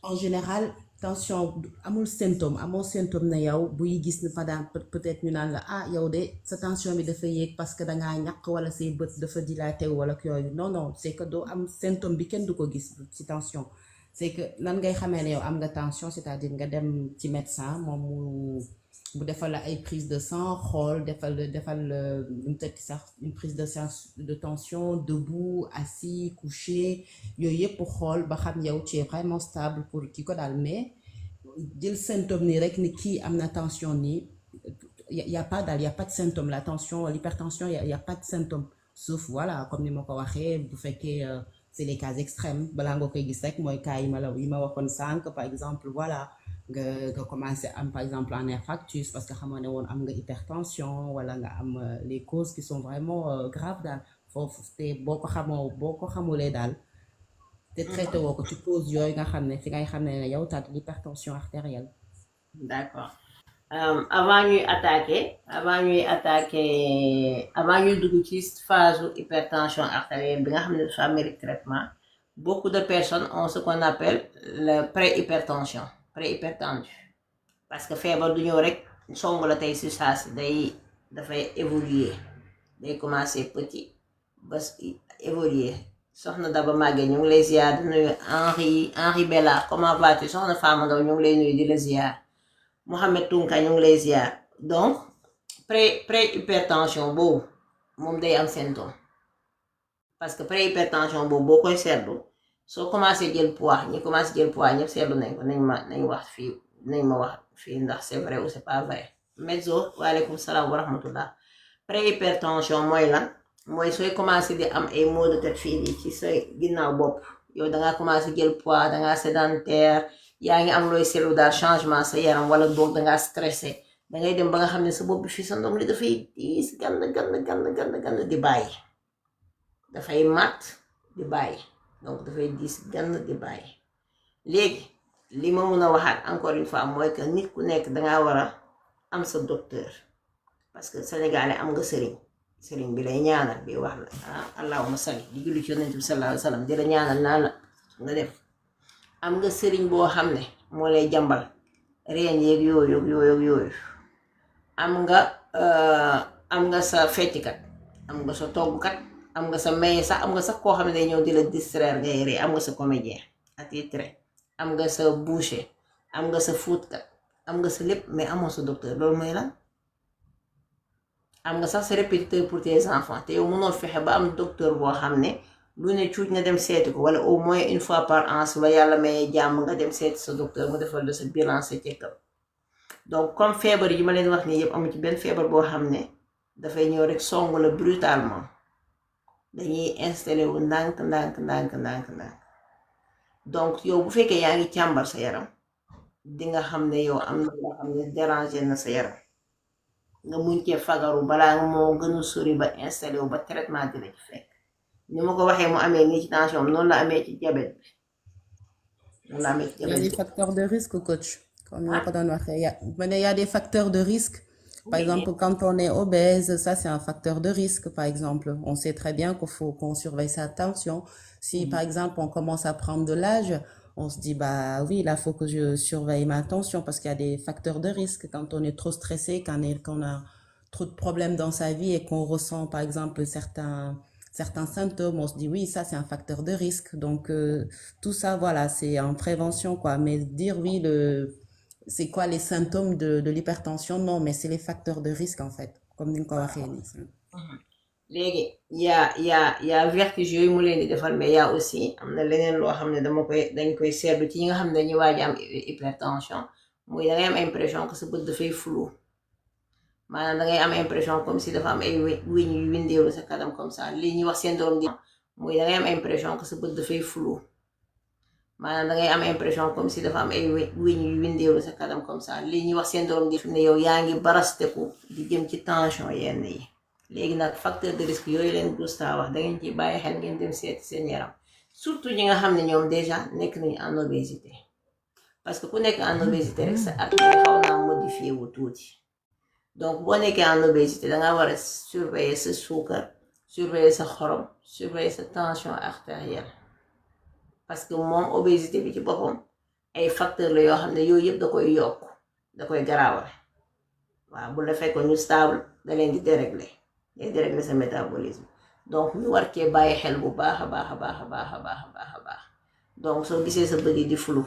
en général tension amul symptôme amoo symptôme ne yow buy gis ne madame peut-être ñu naan la ah yow de sa tension bi dafa yéeg parce que dangaa ñàkk wala say bët dafa dilaté wala yooyu non c'est que doo am symptôme bi kenn du ko gis ci tension c'est que nan ngay xamee ne yow am nga tension c'est-à-dire nga dem ci médecin moom mu defal la ay prise de sang xool defal peut-être sax une prise de tension debout assis couché yooyu yëpp xool ba xam yow tu es vraiment stable pour kii ko daal mais jël symptôme nii rek ni kii am na tension nii y a pas de symptôme la tension l'hypertension y a pas de symptôme sauf voilà comme ni ma ko waxee bu fekkee c'est les cas extrêmes balaa nga koy gis rek mooy cas yi ma waxoon sànq par exemple voilà nga commencé am par exemple un infarctus parce que xamoo ne woon am nga hypertension wala nga am les causes qui sont vraiment graves daal foofu te boo ko xamulee daal te traité woo ko ci cause yooyu nga xam ne fi ngay xam ne yow t'as de l'hypertension artérielle. D'accord. Avant ñuy dugg ci phase hypertension artérielle bi nga xam ne dafa mérite traitement beaucoup de personnes ont ce qu'on appelle le préhypertension préhypertendu parce que feebar du ñëw rek song la tey si saa si dafay évoluer day commencer petit ba évoluer soxna Daba Maguette ñu ngi lay ziar di nuyu Henri Bella comment vas-tu soxna Fama Ndaw ñu ngi lay nuyu di la ziar Mohamed Tunka ñu ngi lay ziar donc préhypertension boobu moom day am symptôme parce que préhypertension boobu boo koy seetlu soo commencé jël poids ñi commencé jël poids ñëpp seetlu nañ ko nañ ma wax fii ndax c'est vrai ou c'est pas vrai mezzo waaleykum salaam wa rahmatullah préhypertension mooy lan mooy sooy commencé di am ay maux de tête fii nii ci sa ginnaaw bopp yow dangaa commencé jël poids dangaa sédentaire yaa ngi am looy seetlu daal changement sa yaram wala boog dangaa stressé dangay dem ba nga xam ne sa bopp bi fii sa ndom li dafay diis gann di bàyyi dafay mat di bàyyi donc dafay diis gann di bàyyi léegi li ma mun a waxaat encore une fois mooy que nit ku nekk dangaa war a am sa docteur parce que sénégalais am nga sëriñ bi lay ñaanal bi wax la allahumma salli di julli ci yonent bi sallallahu alayhi wa sallam di la ñaanal naa la nga def am nga sëriñ boo xam ne moo lay jàmbal reen yeeg yooyu am nga sa feccikat am nga sa toggkat am nga sa maye sax am nga sax koo xam ne day ñëw di la distraire ngay ree am nga sa comédien attitré am nga sa boucher am nga sa footkat am nga sa lépp mais amoo sa docteur loolu mooy lan am nga sax sa répétiteur pour tes enfants te yow mënoo fexe ba am docteur boo xam ne lu ne cuuj nga dem seeti ko wala au moins une fois par an su la yàlla mayee jàmm nga dem seeti sa docteur mu defal la sa bilan sa check-up donc comme feebar yi ma leen wax nii yëpp amu ci benn feebar boo xam ne dafay ñëw rek song la brutalement dañuy installé wu ndànk donc yow bu fekkee yaa ngi càmbar sa yaram di nga xam ne yow am na loo xam ne déranger na sa yaram nga muñ cee fagaru balaa nga moo gën a sori ba installé wu ba traitement di la ci fekk ni ma ko waxee mu amee nii ci tension noonu la amee ci diabète bi noonu la amee ci Il y a diabète des bi facteurs de risque, coach. Comme nous ah l'avons dit, il y a des facteurs de risque. Par oui exemple, quand on est obèse, ça c'est un facteur de risque, par exemple. On sait très bien qu'il faut qu'on surveille sa tension. Si, par exemple, on commence à prendre de l'âge, on se dit, bah oui, là, il faut que je surveille ma tension parce qu'il y a des facteurs de risque. Quand on est trop stressé, qu'on a trop de problèmes dans sa vie et qu'on ressent, par exemple, certains symptômes, on se dit, oui, ça c'est un facteur de risque. Donc, tout ça, voilà, c'est en prévention, quoi. Mais dire, oui, c'est quoi les symptômes de l'hypertension? Non, mais c'est les facteurs de risque, en fait. Comme ni nga ko waxee nii. léegi yaa vertige yooyu mu leen di defal mais yaa aussi am na leneen loo xam ne dañ koy seetlu ci ñi nga xam ne dañuy waaj am hypertension muy dangay am impression que sa bët dafay flou maanaam dangay am impression comme si dafa am ay wéñ yu windeelu sa kanam comme ça lii ñuy wax syndrome di muy dangay am impression que sa bët dafay flou maanaam dangay am impression comme si dafa am ay wéñ yu windeelu sa kanam comme ça lii ñuy wax syndrome di fi ne yow yaa ngi barasteku di jëm ci tension yenn yi léegi nag facteur de risque yooyu leen Gustave wax dangeen ci bàyyi xel ngeen dem seeti seen yaram surtout ñi nga xam ne ñoom déjà nekk nañu en obésité parce que ku nekk en obésité rek sa at xaw naa modifié wu tuuti donc boo nekkee en obésité danga war a surveiller sa suukar surveiller sa xorom surveiller sa tension artérielle parce que moom obésité bi ci boppam ay facteur la yoo xam ne yooyu yëpp da koy yokk da koy garaawal waaw bu la fekkoon ñu stable da leen di dérégler day dérégler sa métabolisme donc ñu war cee bàyyi xel bu baax a baax a baax a baax a baax a baax a baax donc soo gisee sa bët yi di flou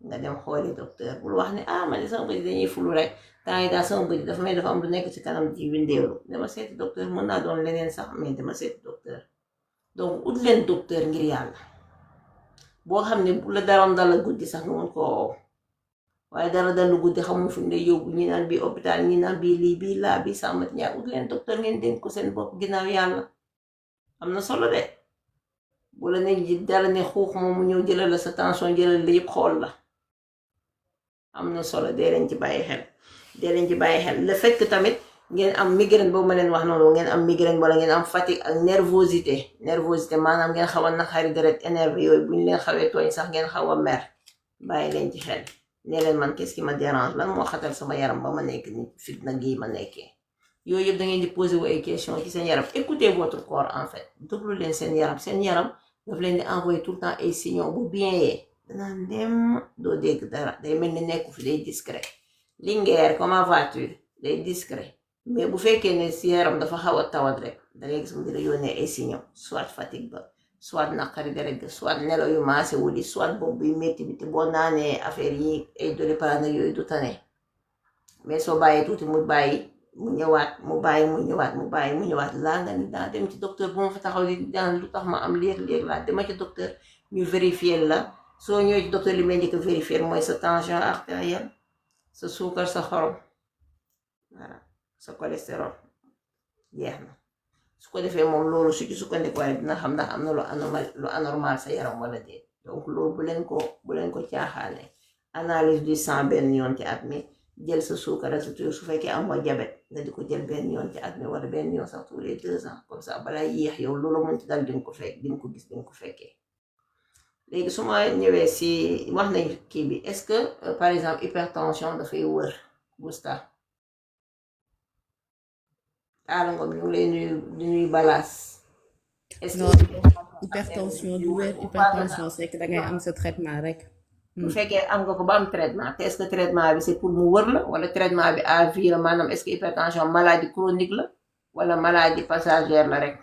nga dem xooli docteur bul wax ne ah man de sama bët yi dañuy flou rek temps yi daal sama bët yi dafa mel dafa am lu nekk ci kanam ji windeelu dama seeti docteur mën naa doon leneen sax mais dama seeti docteur donc ut leen docteur ngir yàlla boo xam ne bu la daroon dala guddi sax nga mën koo woo waaye dara dalu guddi xamul fu ñu lay yóbbu ñi naan bii hôpital ñi naan bii lii bii laa bii sàmmat ñaar ut leen docteur ngeen dénk ko seen bopp ginnaaw yàlla am na solo de bu la ne ji dara ne xuux moom mu ñëw jëlal la sa tension jëlal la yëpp xool la am na solo dee leen ci bàyyi xel dee leen ci bàyyi xel le fait que tamit ngeen am migraine boobu ma leen wax noonu ngeen am migraine wala ngeen am fatigue ak nervosité maanaam ngeen xaw a naqari deret énervé yooyu bu ñu leen xawee tooñ sax ngeen xaw a mer bàyyi leen ci xel ne leen man qu'est-ce qui me dérange lan moo xatal sama yaram ba ma nekk ni fitna gii ma nekkee yooyu yëpp da ngeen di poser wu ay question ci seen yaram écoutez votre corps en fait déglu leen seen yaram daf leen di envoyer tout le temps ay signaux bu bien yee danaan dem doo dégg dara day mel ni nekku fi day discret lingeer comme voiture day discret mais bu fekkee ne si yaram dafa xaw a tawat rek dangay gis mu dina yónnee ay signaux soit fatigue ba soit naqari deret ga soit nelaw yu maase wuli soit bopp buy métti bi te boo naanee affaire yi ay doliprane yooyu du tane mais soo bàyyee tuuti mu bàyyi mu ñëwaat mu bàyyi mu ñëwaat laa nga ni daa dem ci docteur bu ma fa taxaw di daan lu tax ma am léeg-léeg laa dema ci docteur ñu vérifier la soo ñëwee ci docteur li may njëkk vérifier mooy sa tension artérielle sa suukar sa xorom voilà sa cholestérol jeex na su ko defee moom loolu su ci sukkandiku waaye dina xam ndax am na lu anormal sa yaram wala déet donc loolu bu leen ko caaxaane analyse du sang benn yoon ci at mi jël sa suukar ak su fekkee amoo jabet nga di ko jël benn yoon ci at mi wala benn yoon sax tous les 2 ans comme ça balaa yéex yow loolu mën ci dal dinga ko fekk dinga ko gis dinga ko fekkee léegi su ma ñëwee si wax nañ kii bi est-ce que par exemple hypertension dafay wër Gustave Talla Ngom ñu ngi lay nuyu balaas est-ce Non, que hypertension du wér hypertension c'est que da ngay am sa traitement rek. bu fekkee am nga ko ba am traitement te est-ce que traitement bi c'est pour mu wër la wala traitement bi à vie la maanaam est-ce que hypertension maladie chronique la wala maladie passagère la rek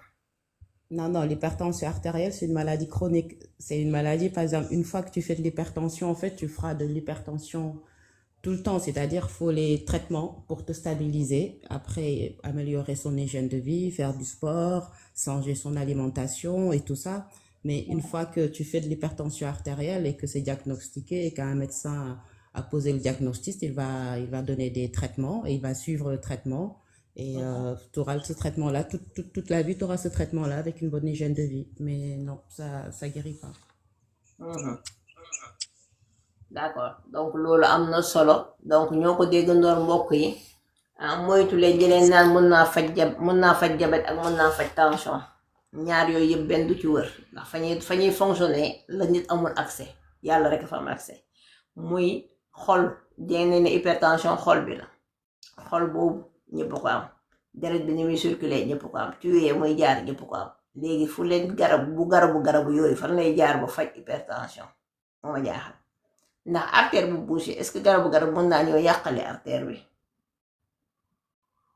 Non, non, l'hypertension artérielle, c'est une maladie chronique. C'est une maladie, par exemple, une fois que tu fais de l'hypertension, en fait, tu feras de l'hypertension tout le temps. C'est-à-dire, il faut les traitements pour te stabiliser. Après, améliorer son hygiène de vie, faire du sport, changer son alimentation et tout ça. Mais une fois que tu fais de l'hypertension artérielle et que c'est diagnostiqué et qu'un médecin a posé le diagnostic, il va donner des traitements et il va suivre le traitement. Et tu auras ce traitement-là, toute la vie, tu auras ce traitement-là avec une bonne hygiène de vie. Mais non, ça guérit pas. d'accord donc loolu am na solo donc ñoo ko déggandoor mbokk yi moytu leen jëleen naan mën naa faj jabet ak mën naa faj tension ñaar yooyu yëpp benn du ci wër ndax fa ñuy fonctionner la nit amul accès yàlla rek fa am accès muy xol dégg ne hypertension xol bi la xol boobu ñëpp ko am deret bi ni muy circuler ñëpp ko am tuyee muy jaar ñëpp ko am léegi fu leen garabu yooyu fan lay jaar ba faj hypertension moo ma jaaxal ndax artère bu bouché est-ce que garab mën naa ñëw yàqale artère bi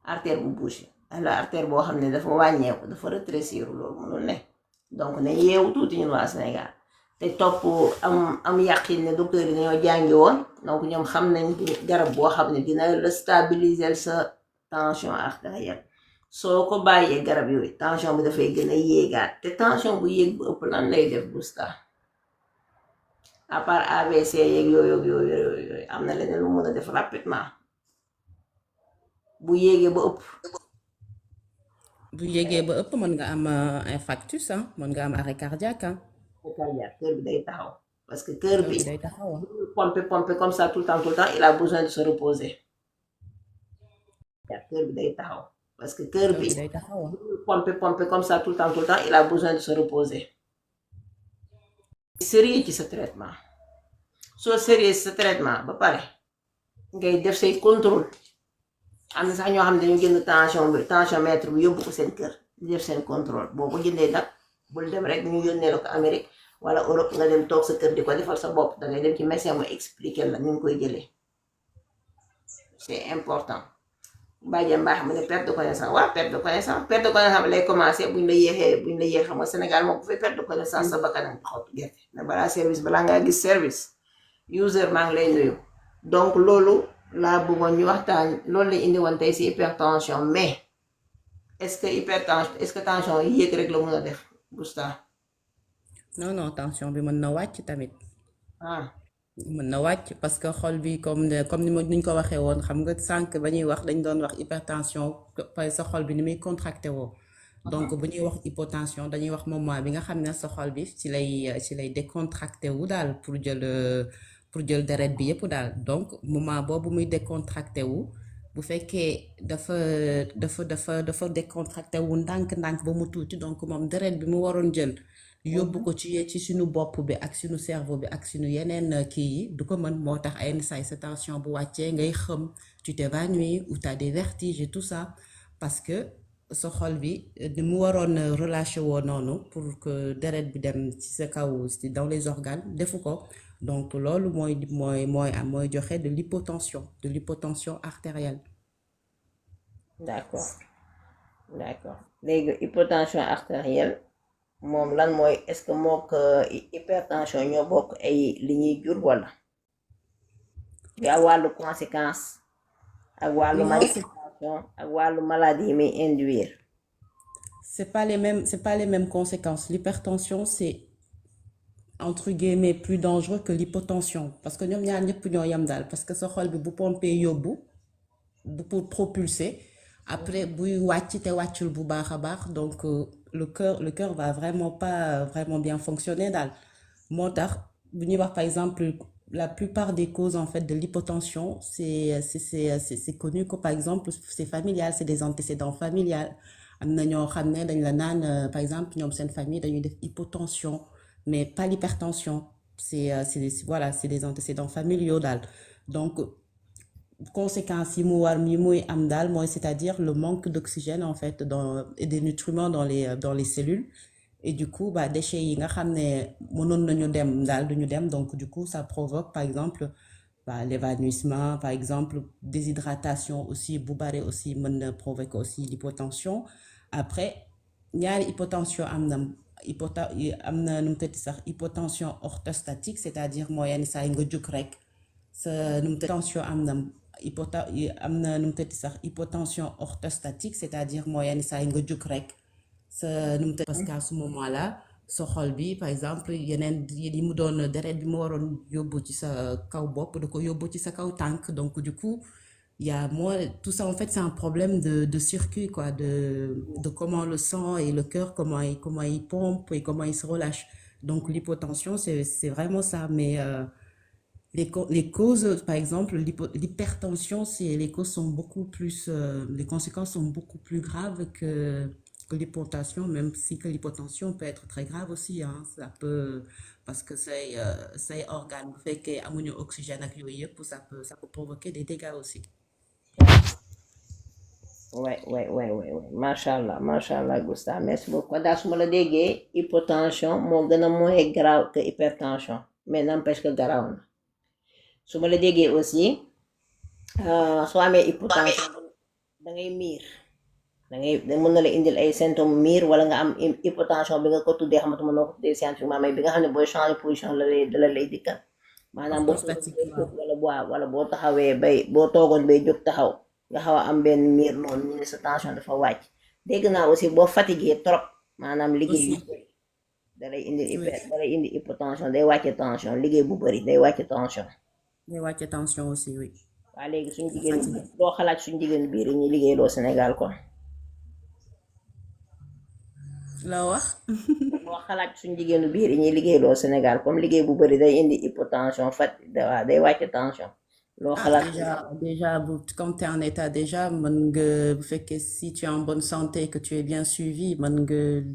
artère bu bouché ala artère boo xam ne dafa wàññeeku dafa rétrécir loolu mënul ne donc ne yeewu tuuti ñun waa Sénégal te topp am yàqin ne docteur yi dañoo jàngi woon donc ñoom xam nañ garab boo xam ne dina la stabiliser sa tension artérielle soo ko bàyyee garab yooyu tension bi dafay gën a yéegaat te tension bu yéeg bu ëpp lan lay def Bousta à part AVC yeeg yooyu am na leneen lu mën a def rapidement bu yéegee ba ëpp. bu yéegee ba ëpp mën nga am infarctus mën nga am arrêt cardiaque cardiaque cœur bi day taxaw parce que cœur bi day taxaw pomper comme ça tout le temps il a besoin de se reposer cœur bi day taxaw parce que cœur bi day taxaw pomper comme ça tout le temps il a besoin de se reposer. sérieux ci sa traitement soo sérieux ci sa traitement ba pare ngay def say contrôle am na sax ñoo xam ne dañu jënd tensiomètre bi yóbbu ko seen kër di def seen contrôle boo ko jëndee nag bul dem rek ñu yónnee la ko Amérique wala Europe nga dem toog sa kër di ko defal sa bopp dangay dem ci médecin mu expliquer la ni nga koy jëlee c'est important. Bàjjen mbaax mu ne perte de connaissance waaw perte de connaissance lay commencé buñ la yéexee xam nga Sénégal moom ku fi perte de connaissance sa bakkanam xottu gerte na balaa ngaa gis service user maa ngi lay nuyu donc loolu laa bëggoon ñu waxtaan loolu lañ indi woon tey si hypertension mais est-ce que tension yéeg rek la mën a def Bousta non tension bi mën na wàcc tamit mën na wàcc parce que xol bi comme ni ñu ko waxee woon xam nga sànq ba ñuy wax dañ doon wax hypertension parce que sa xol bi ni muy contracté woo donc bu ñuy wax hypotension dañuy wax moment bi nga xam ne sa xol bi ci lay décontracté wu daal pour jël deret bi yépp daal donc moment boobu muy décontracté wu bu fekkee dafa décontracté wu ndànk-ndànk ba mu tuuti donc moom deret bi mu waroon jël yóbbu ko ci suñu bopp bi ak suñu cerveau bi ak suñu yeneen kii yi du ko mën moo tax ay say sa tension bu wàccee ngay xëm tu t'évanouis ou t'as des vertiges et tout ça parce que sa xol bi ni mu waroon relâché woo noonu pour que deret bi dem ci sa kaw dans les organes defu ko donc loolu mooy joxe de l'hypotension artérielle. d'accord léegi hypotension artérielle moom lan mooy est-ce que mook hypertension ñoo bokk ay li ñuy jur wala yaa wàllu conséquence ak wàllu manifestation ak wàllu maladie yi muy induire. c'est pas les mêmes conséquences. L'hypertension c'est entre guillemets plus dangereux que l'hypotension parce que ñoom ñaar ñëpp ñoo yam daal parce que sa xol bi bu pompé yóbbu bu pour propulser après buy wàcc te wàccul bu baax a baax donc le cœur va vraiment pas vraiment bien fonctionner daal moo tax bu ñuy wax par exemple la plupart des causes en fait de l'hypotension c'est connu que par exemple c'est familial, c'est des antécédents familiales am na ñoo xam ne dañ la naan par exemple ñoom seen famille dañuy def hypotension mais pas l'hypertension c'est des antécédents familiaux daal donc conséquences yi muy am daal mooy c'est-à-dire le manque d'oxygène en fait et des nutriments dans les cellules et du coup déchets yi nga xam ne mënoon nañu dem daal duñu dem donc du coup ça provoque par exemple l'évanouissement par exemple déshydratation aussi bu bare aussi mën na provoquer aussi l'hypotension après ñaari hypotension am na nu mu tëdd sax hypotension orthostatique c'est-à-dire mooy yenn saa yi nga jóg rek sa nu mu tëdd tension am na nu mu tëdd sax hypotension orthostatique c'est-à-dire mooy yenn saa yi nga jóg rek sa nu mu tëdd parce que à ce moment-là sa xol bi par exemple yeneen yi mu doon deret bi mu waroon yóbbu ci sa kaw bopp da ko yóbbu ci sa kaw tànk donc du coup il y a tout ça en fait c'est un problème de circuit quoi de comment le sang et le cœur comment il pompe et comment il se relâche donc l'hypotension c'est vraiment ça mais les causes, par exemple, l'hypertension, les causes sont beaucoup plus, les conséquences sont beaucoup plus graves que l'hypotension, même si que l'hypotension peut être très grave aussi, hein. Ça peut, parce que c'est organe, bu fekkee amuñu oxygène ak yooyu yëpp, ça peut provoquer des dégâts aussi. Ouais. Macha allah Gustave merci beaucoup daal su ma la déggee hypotension moo gën a moins grave que hypertension mais n'empêche que garaaw na su ma la déggee aussi soo amee hypotension da ngay miir mën na la indil ay symptômes miir wala nga am hypotension bi nga ko tuddee xamatuma noo ko tuddee scientifiquement mais bi nga xam ne booy changer position la lay dikkal maanaam boo Orthostatique, wala boo taxawee bay boo toogoon bay jóg taxaw nga xaw a am benn miir noonu ñu ne sa tension dafa wàcc dégg naa aussi boo fatigué trop maanaam liggéey yu aussi, bëri dalay indi oui. dalay indi hypotension day wàcce tension liggéey bu bëri day wàcce tension Day wàcce tension aussi, oui. waa léegi suñu Nga jigéen fatigué. doo xalaat suñu jigéen biir yi ñuy liggéeyloo Sénégal quoi La wax? boo xalaat suñu jigéenu biir yi ñuy liggéeyloo Sénégal comme liggéey bu bëri day indi hypotension waaw day wàcce tension loo Ah, xalaat déjà, comme tu es en état déjà, fait que si tu es en bonne santé et que tu es bien suivi,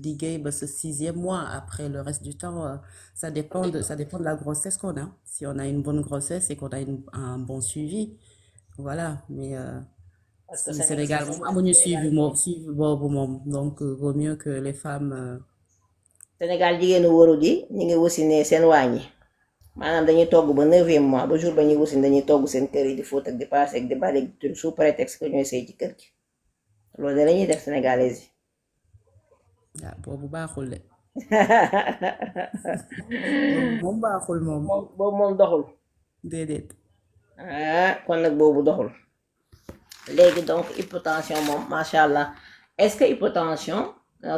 liguer ce 6e mois. Après le reste du temps, ça dépend de la grossesse qu'on a. Si on a une bonne grossesse et qu'on a un bon suivi, voilà. Mais parce que si Sénégal, moom amuñu suivi boobu moom. Donc, vaut mieux que les femmes. Sénégal jigéenu wóorul yi ñu ngi wasinee seen waañ yi maanaam dañuy togg ba 9e mois ba jour ba ñuy wasin dañuy togg seen kër yi di fóot ak di paase ak di bale ak di sous prétexte que ñooy sëy ci kër gi loolu de lañuy def sénégalais yi Ah, boobu baaxul de. Boobu moom baaxul moom. boobu moom doxul Déedéet. kon nag boobu doxul léegi donc hypotension moom macha allah est-ce que hypotension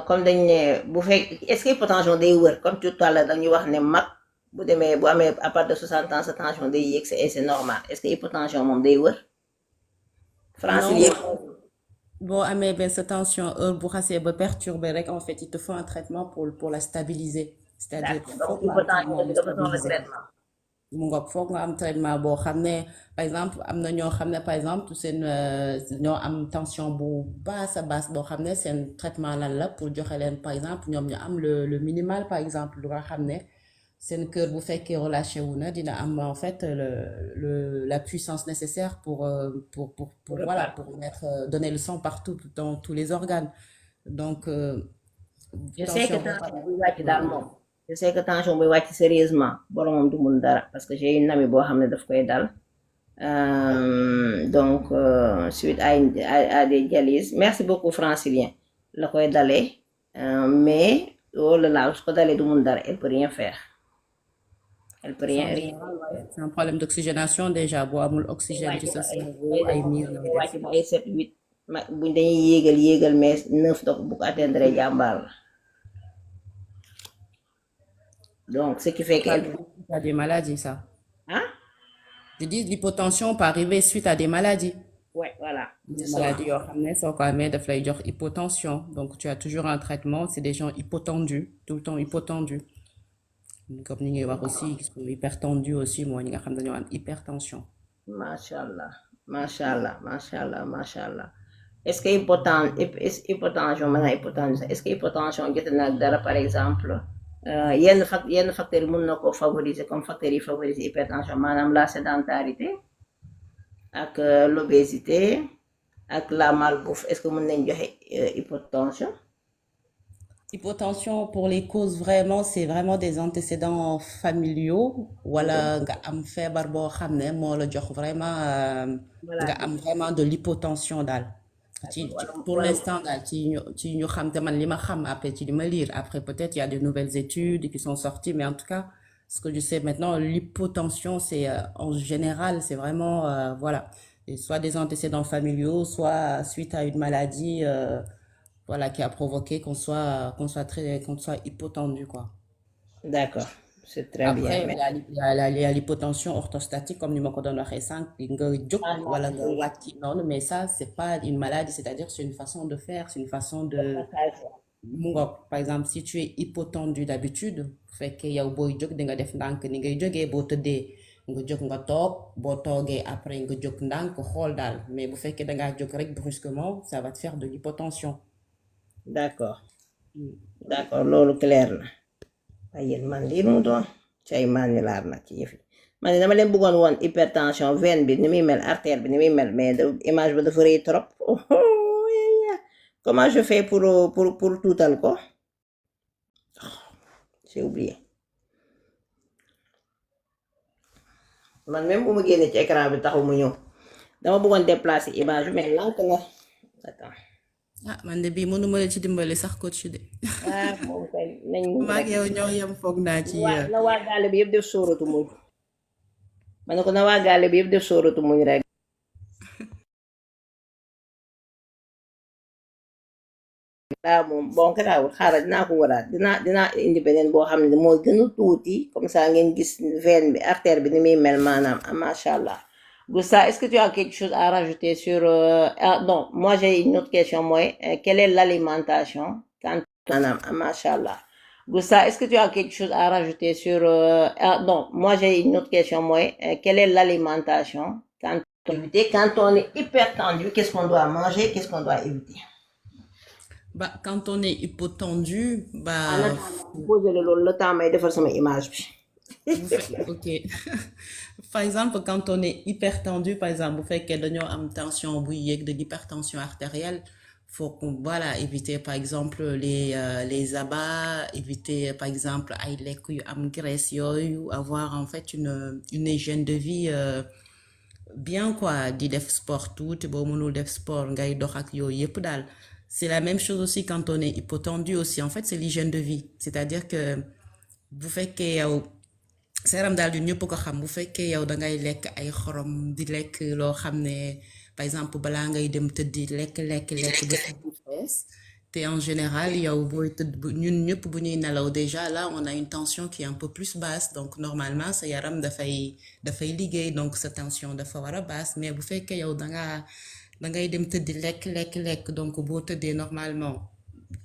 comme dañ ne bu fekk est-ce que hypotension day wër comme tout à l'heure dañuy wax ne mag bu demee bu amee à partir de 60 ans sa tension day yéeg c'est normal est-ce que hypotension moom day wër francilien Non, boo amee benn sa tension heure bu xasee ba perturbé rek en fait il te faut un traitement pour la stabiliser c'est-à-dire donc foog nga am hypotension traitement bi bu dafa soxla stabiliser ko traitement mu ngoog foog nga am traitement boo xam ne par exemple am na ñoo xam ne par exemple seen ñoo am tension bu basse a basse boo xam ne seen traitement lan la pour joxe leen par exemple ñoom ñu am le minimal par exemple lu nga xam ne seen cœur bu fekkee relâché wu na dina am en fait la puissance nécessaire pour voilà pour mettre donner le sang partout dans tous les organes donc je sais que tension boo tension xam buy wàcc daal ne moom je sais que tension buy wàcc sérieusement boromam du mun dara parce que j'ai une amie boo xam ne daf koy dal donc suite à des dialyses merci beaucoup francilien la koy dalee mais loolu la su ko dalee du mun dara elle peut rien faire elle peut c'est rien en rien général ouais, c'est un problème d'oxygénation déjà boo amul day oxygène wàcc ci ba sa ay cerveau day ay dem miir day ngay def wàcc ba ay 7 8 buñ dañuy yéegal mais 9 donc bu ko atteindre jàmbaar la donc ce qui fait que ça arrive suite à des maladies ça ah je dis l'hypotension peut arriver suite à des maladies ouais voilà des justement maladies yoo xam ne soo ko amee daf lay jox hypotension donc tu as toujours un traitement c'est des gens hypotendus tout le temps hypotendus comme ni ñuy wax aussi ils sont hypertendus aussi mooy ñi nga xam ne dañoo am hypertension macha allah macha allah est-ce que hypotension mën naa hypotension est-ce que hypotension jote na ak dara par exemple yenn facteurs yi mën na koo favoriser comme facteurs yi favoriser hypertension maanaam la sédentarité ak l'obésité ak la malbouffe est-ce que mën nañ joxe hypotension hypotension pour les causes vraiment c'est vraiment des antécédents familiaux wala nga am feebar boo xam ne moo la jox vraiment voilà nga am vraiment de l'hypotension daal pour l'instant daal ci ñu xam te man li ma xam après ci li ma lire après peut-être il y a de nouvelles études qui sont sorties mais en tout cas ce que je sais maintenant l'hypotension c'est en général c'est vraiment voilà et soit des antécédents familiaux soit suite à une maladie voilà, qui a provoqué qu'on soit hypotendu, quoi. d'accord c'est très bien Après, mais il y a l'hypotension orthostatique, comme nous m'avons donné récent, voilà, mais ça, c'est pas une maladie, c'est-à-dire c'est une façon de faire, c'est une façon de, par exemple, si tu es hypotendu d'habitude, fait que yow boy jog di nga def ndank ni ngay joggé bo teudé nga jóg nga toog boo toogee après nga jóg ndànk xool daal mais bu fekkee dangaa jóg rek brusquement ça va te faire de l'hypotension. d'accord d'accord loolu clair na waaye yéen man lii mu doon ci ay manular nag ci yëf yi man de dama leen bëggoon woon hypertension veine bi ni muy mel artère bi ni muy mel mais image ba dafa rëy trop comment je fais pour tuutal ko j'ai oublié man même bu ma génnee ci écran bi taxu mu ñëw dama bëggoon déplacer image bi mais lank na attends ah man de bii mënuma la ci dimbali sax coach de moom kay nañ maag yow ñoo yem foog naa ci na waa gaale bi yëpp def sóoratu muñ ma ne ko na waa gaale bi yëpp def sóoratu muñ rek moom bon garaawul xaaral dinaa ko waraat dinaa indi beneen boo xam ne moo gën a tuuti comme ça ngeen gis veine bi artère bi ni muy mel maanaam macha allah. Gousta, est-ce que tu as quelque chose à rajouter sur non moi j'ai une autre question mooy quelle est l'alimentation quand maanaam macha allah. Gousta, est-ce que tu as quelque chose à rajouter sur non moi j'ai une autre question mooy quelle est l'alimentation quand on est hypertendu, qu'est-ce qu'on doit manger, qu'est-ce qu'on doit éviter? Bah, quand on est hypotendu, bah, poser le temps may defar sama image bi. ok. Par exemple, quand on est hypertendu, par exemple, bu fekkee dañoo am tension buy yéeg de l'hypertension artérielle, faut qu'on voilà éviter par exemple les abats, éviter par exemple ay lekk yu am graisse yooyu, avoir en fait une hygiène de vie bien quoi, di def sport tuuti boo mënul def sport ngay dox ak yooyu yépp daal. C'est la même chose aussi quand on est hypotendu aussi. En fait, c'est l'hygiène de vie. C'est-à-dire que bu fekkee yow sa yaram daal du ñëpp ko xam bu fekkee yow dangay lekk ay xorom di lekk loo xam ne par exemple balaa ngay dem tëddi lekk ba fees te en général yow booy tëdd ñun ñëpp bu ñuy nelaw déjà là on a une tension qui est un peu plus basse donc normalement sa yaram dafay liggéey donc sa tension dafa war a basse mais bu fekkee yow dangay dem tëddi lekk donc boo tëddee normalement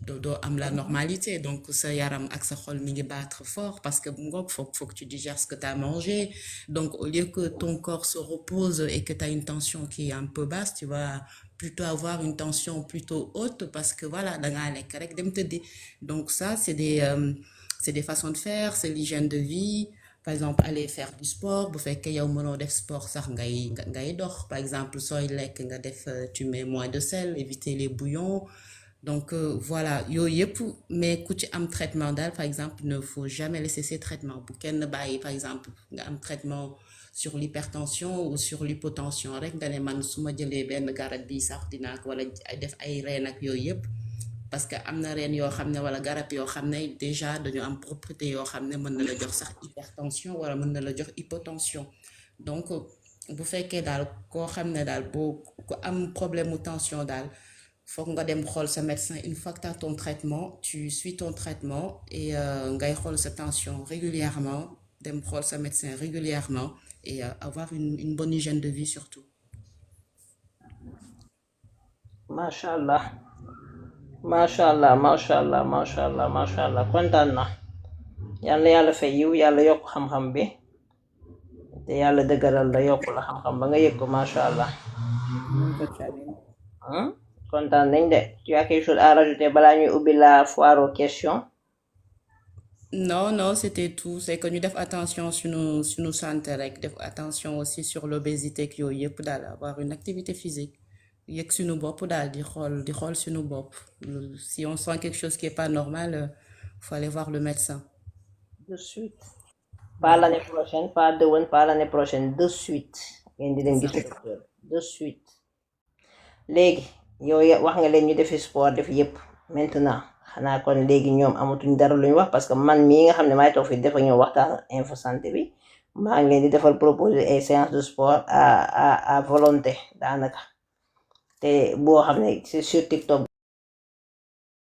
doo am la normalité donc sa yaram ak sa xol mi ngi battre fort parce que ngoog faut que tu digères ce que tu as mangé donc au lieu que ton corps se repose et que tu as une tension qui est un peu basse tu vas plutôt avoir une tension plutôt haute parce que voilà dangaa lekk rek dem tëddi donc ça c'est des façons de faire c'est l'hygiène de vie. Par exemple aller faire du sport bu fekkee yow mënoo def sport sax ngay dox par exemple sooy lekk nga def tu mets moins de sel éviter les bouillons donc voilà yooyu yëpp mais ku ci am traitement daal par exemple il ne faut jamais laisser ces traitements bu kenn bàyyi par exemple nga am traitement sur l'hypertension ou sur l'hypotension rek nga ne man su ma jëlee benn garab bii sax dinaa ko wala def ay reen ak yooyu yëpp parce que am na reen yoo xam ne wala garab yoo xam ne déjà dañu am propriété yoo xam ne mën na la jox sax hypertension wala mën na la jox hypotension donc bu fekkee daal koo xam ne daal boo ko am problème mu tension daal foog nga dem xool sa médecin une fois que tu as ton traitement tu suis ton traitement et ngay xool sa tension régulièrement dem xool sa médecin régulièrement et avoir une bonne hygiène de vie surtout. Macha allah. macha allah kontaan na yàlla fay yiw yàlla yokk xam-xam bi te yàlla dëgëral la yokk la xam-xam ba nga yëg ko macha allah kontaan nañ de tu as quelque chose à rajouter balaa ñuy ubbi la foire aux questions? Non c'était tout c'est que ñu def attention suñu santé rek def attention aussi sur l'obésité ak yooyu yëpp daal avoir une activité physique yëg suñu bopp daal di xool suñu bopp si on sent quelque chose qui est pas normal faut aller voir le médecin de suite pas l'année prochaine pas déwén pas l'année prochaine de suite ngeen di leen gis docteur de suite léegi yow wax nga leen ñu defi sport def yëpp maintenant xanaa kon léegi ñoom amatuñ dara lu ñu wax parce que man mii nga xam ne maay toog fi dafa ñëw waxtaan info santé bi maa ngi leen di defal proposer ay séances de sport à volonté daanaka te boo xam ne c'est sur TikTok